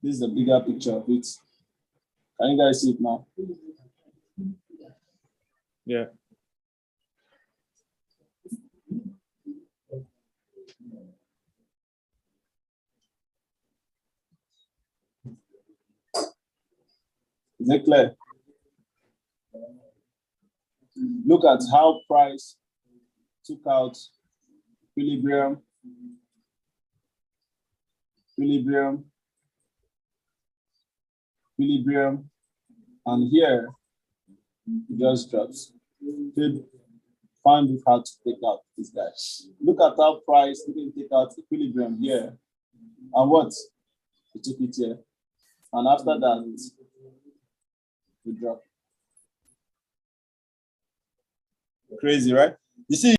this is a bigger picture of it. Can you guys see it now? Yeah. Is it clear? Look at how price took out equilibrium, equilibrium, and here it just drops. Find it hard to take out this guy. Look at our price, we can take out equilibrium here. And what? We took it here. And after that, we drop. Crazy, right? You see,